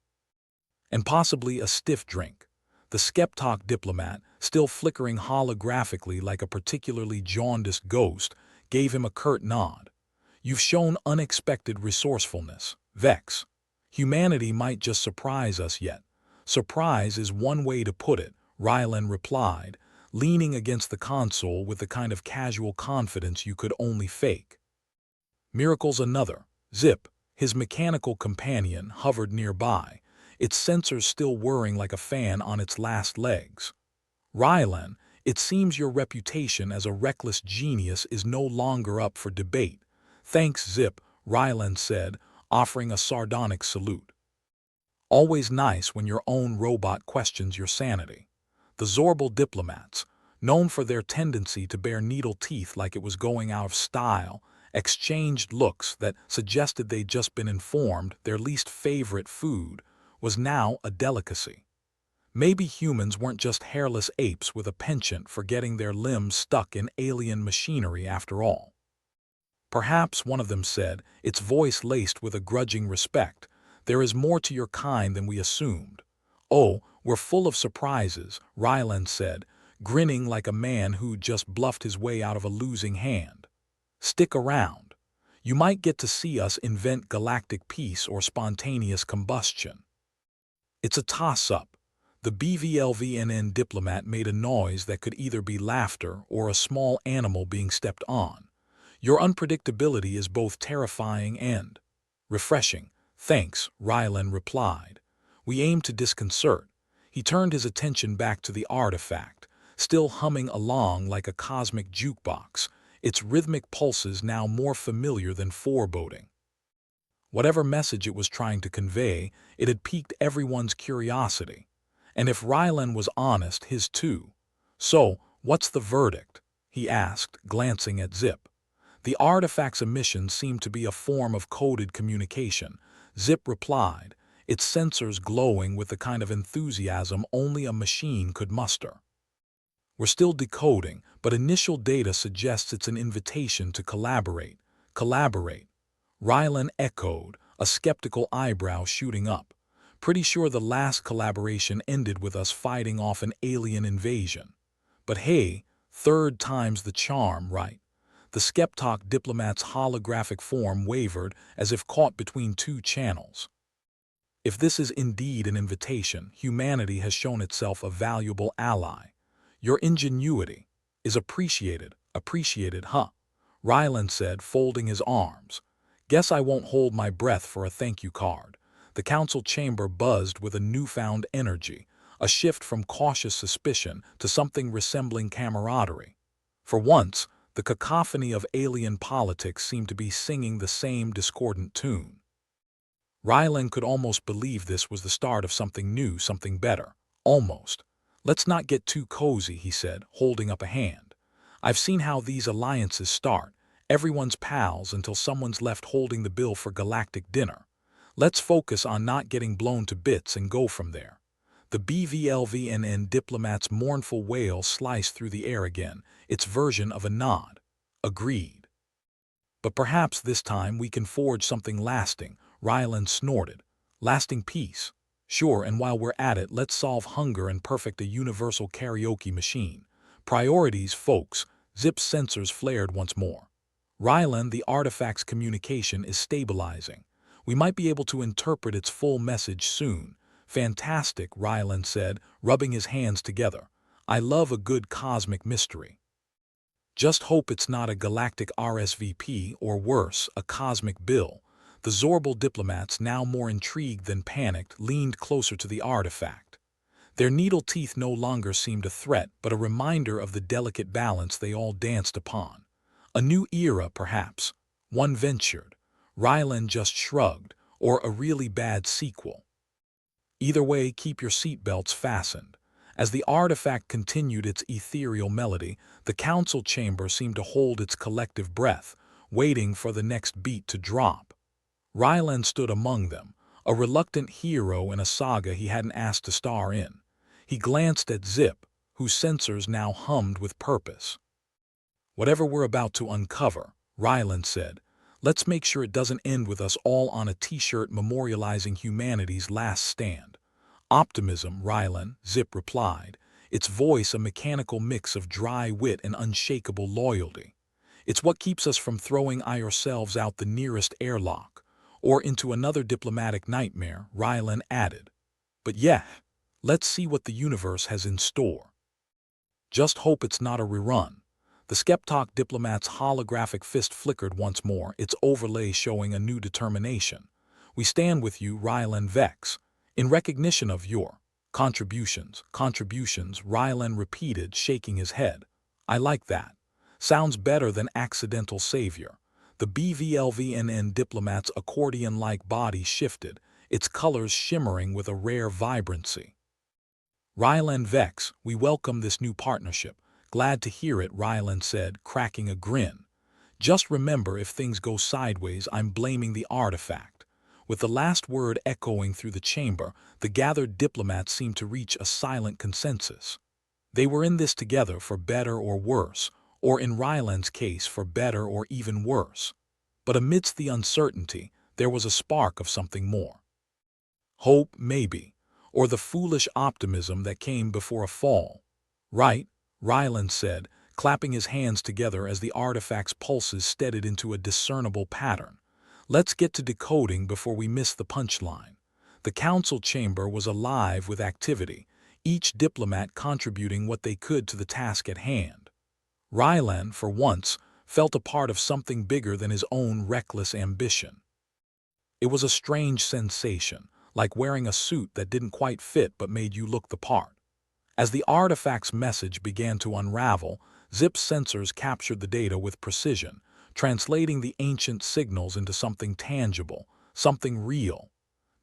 "And possibly a stiff drink." The Skeptok diplomat, still flickering holographically like a particularly jaundiced ghost, gave him a curt nod. "You've shown unexpected resourcefulness, Vex. Humanity might just surprise us yet." "Surprise is one way to put it," Rylan replied, leaning against the console with the kind of casual confidence you could only fake. "Miracle's another." Zip, his mechanical companion, hovered nearby, its sensors still whirring like a fan on its last legs. "Rylan, it seems your reputation as a reckless genius is no longer up for debate." "Thanks, Zip," Rylan said, offering a sardonic salute. "Always nice when your own robot questions your sanity." The Zorbal diplomats, known for their tendency to bare needle teeth like it was going out of style, exchanged looks that suggested they'd just been informed their least favorite food was now a delicacy. Maybe humans weren't just hairless apes with a penchant for getting their limbs stuck in alien machinery after all. Perhaps, one of them said, its voice laced with a grudging respect, "there is more to your kind than we assumed." "Oh, we're full of surprises," Rylan said, grinning like a man who'd just bluffed his way out of a losing hand. "Stick around. You might get to see us invent galactic peace or spontaneous combustion." "It's a toss-up." The BVLVNN diplomat made a noise that could either be laughter or a small animal being stepped on. "Your unpredictability is both terrifying and refreshing." "Thanks," Rylan replied. "We aim to disconcert." He turned his attention back to the artifact, still humming along like a cosmic jukebox, its rhythmic pulses now more familiar than foreboding. Whatever message it was trying to convey, it had piqued everyone's curiosity. And if Rylan was honest, his too. "So, what's the verdict?" he asked, glancing at Zip. The artifact's emission seemed to be a form of coded communication. Zip replied, its sensors glowing with the kind of enthusiasm only a machine could muster. We're still decoding, but initial data suggests it's an invitation to collaborate. Collaborate. Rylan echoed, a skeptical eyebrow shooting up. Pretty sure the last collaboration ended with us fighting off an alien invasion. But hey, third time's the charm, right? The Skeptok diplomat's holographic form wavered as if caught between two channels. If this is indeed an invitation, humanity has shown itself a valuable ally. Your ingenuity is appreciated, huh? Ryland said, folding his arms. Guess I won't hold my breath for a thank you card. The council chamber buzzed with a newfound energy, a shift from cautious suspicion to something resembling camaraderie. For once, the cacophony of alien politics seemed to be singing the same discordant tune. Rylan could almost believe this was the start of something new, something better. Almost. Let's not get too cozy, he said, holding up a hand. I've seen how these alliances start. Everyone's pals until someone's left holding the bill for galactic dinner. Let's focus on not getting blown to bits and go from there. The BVLVNN diplomat's mournful wail sliced through the air again, its version of a nod. Agreed. But perhaps this time we can forge something lasting, Ryland snorted. Lasting peace. Sure, and while we're at it, let's solve hunger and perfect a universal karaoke machine. Priorities, folks. Zip's sensors flared once more. Ryland, the artifact's communication is stabilizing. We might be able to interpret its full message soon. Fantastic, Ryland said, rubbing his hands together. I love a good cosmic mystery. Just hope it's not a galactic RSVP or worse, a cosmic bill. The Zorbal diplomats, now more intrigued than panicked, leaned closer to the artifact. Their needle teeth no longer seemed a threat, but a reminder of the delicate balance they all danced upon. A new era, perhaps. One ventured. Ryland just shrugged, or a really bad sequel. Either way, keep your seatbelts fastened. As the artifact continued its ethereal melody, the council chamber seemed to hold its collective breath, waiting for the next beat to drop. Ryland stood among them, a reluctant hero in a saga he hadn't asked to star in. He glanced at Zip, whose sensors now hummed with purpose. Whatever we're about to uncover, Ryland said, let's make sure it doesn't end with us all on a t-shirt memorializing humanity's last stand. Optimism, Ryland, Zip replied, its voice a mechanical mix of dry wit and unshakable loyalty. It's what keeps us from throwing ourselves out the nearest airlock, or into another diplomatic nightmare, Ryland added. But yeah, let's see what the universe has in store. Just hope it's not a rerun. The Skeptok diplomat's holographic fist flickered once more, its overlay showing a new determination. We stand with you, Ryland Vex. In recognition of your contributions, Ryland repeated, shaking his head. I like that. Sounds better than accidental savior. The BVLVNN diplomat's accordion-like body shifted, its colors shimmering with a rare vibrancy. Ryland Vex, we welcome this new partnership. Glad to hear it, Ryland said, cracking a grin. Just remember, if things go sideways, I'm blaming the artifact. With the last word echoing through the chamber, the gathered diplomats seemed to reach a silent consensus. They were in this together for better or worse, or in Ryland's case for better or even worse. But amidst the uncertainty, there was a spark of something more. Hope, maybe, or the foolish optimism that came before a fall. Right, Ryland said, clapping his hands together as the artifact's pulses steadied into a discernible pattern. Let's get to decoding before we miss the punchline. The council chamber was alive with activity, each diplomat contributing what they could to the task at hand. Ryland, for once, felt a part of something bigger than his own reckless ambition. It was a strange sensation, like wearing a suit that didn't quite fit but made you look the part. As the artifact's message began to unravel, Zip's sensors captured the data with precision, translating the ancient signals into something tangible, something real.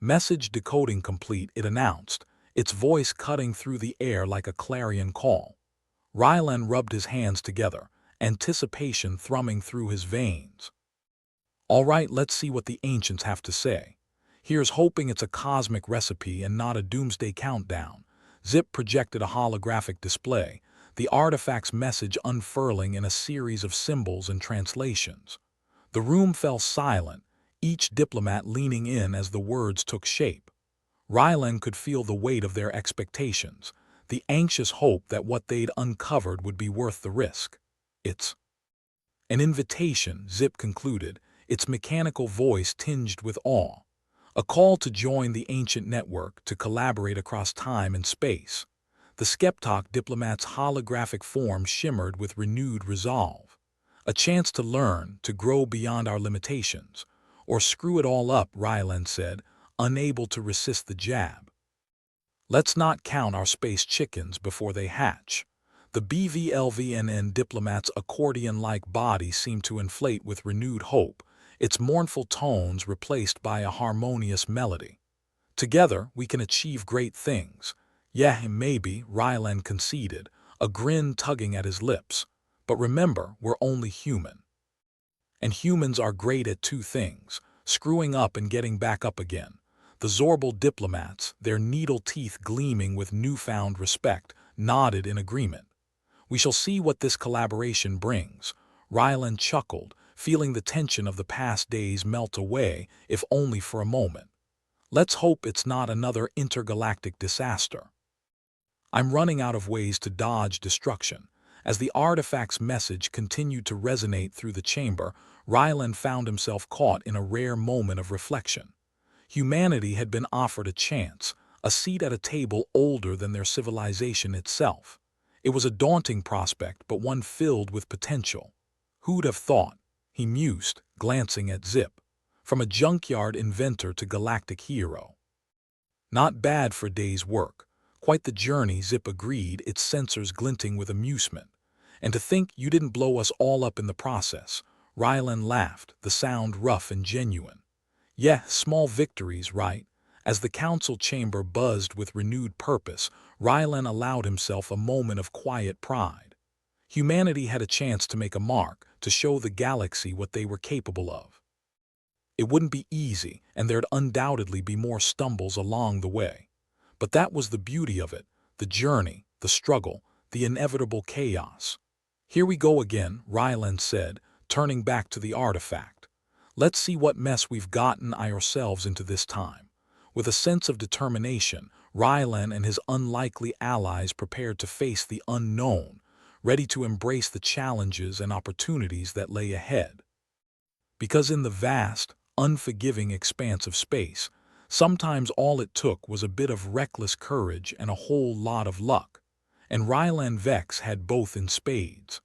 Message decoding complete, it announced, its voice cutting through the air like a clarion call. Ryland rubbed his hands together, anticipation thrumming through his veins. All right, let's see what the ancients have to say. Here's hoping it's a cosmic recipe and not a doomsday countdown. Zip projected a holographic display, the artifact's message unfurling in a series of symbols and translations. The room fell silent, each diplomat leaning in as the words took shape. Rylan could feel the weight of their expectations, the anxious hope that what they'd uncovered would be worth the risk. It's an invitation, Zip concluded, its mechanical voice tinged with awe. A call to join the ancient network, to collaborate across time and space. The Skeptok diplomat's holographic form shimmered with renewed resolve. A chance to learn, to grow beyond our limitations. Or screw it all up, Rylan said, unable to resist the jab. Let's not count our space chickens before they hatch. The BVLVNN diplomat's accordion-like body seemed to inflate with renewed hope, its mournful tones replaced by a harmonious melody. Together, we can achieve great things. Yeah, maybe, Rylan conceded, a grin tugging at his lips. But remember, we're only human. And humans are great at two things, screwing up and getting back up again. The Zorbal diplomats, their needle teeth gleaming with newfound respect, nodded in agreement. We shall see what this collaboration brings. Rylan chuckled, feeling the tension of the past days melt away, if only for a moment. Let's hope it's not another intergalactic disaster. I'm running out of ways to dodge destruction. As the artifact's message continued to resonate through the chamber, Rylan found himself caught in a rare moment of reflection. Humanity had been offered a chance, a seat at a table older than their civilization itself. It was a daunting prospect, but one filled with potential. Who'd have thought? He mused, glancing at Zip. From a junkyard inventor to galactic hero. Not bad for a day's work. Quite the journey, Zip agreed, its sensors glinting with amusement. And to think you didn't blow us all up in the process. Rylan laughed, the sound rough and genuine. Yeah, small victories, right? As the council chamber buzzed with renewed purpose, Rylan allowed himself a moment of quiet pride. Humanity had a chance to make a mark, to show the galaxy what they were capable of. It wouldn't be easy, and there'd undoubtedly be more stumbles along the way. But that was the beauty of it, the journey, the struggle, the inevitable chaos. Here we go again, Rylan said, turning back to the artifact. Let's see what mess we've gotten ourselves into this time. With a sense of determination, Rylan and his unlikely allies prepared to face the unknown, ready to embrace the challenges and opportunities that lay ahead. Because in the vast, unforgiving expanse of space, sometimes all it took was a bit of reckless courage and a whole lot of luck. And Rylan Vex had both in spades.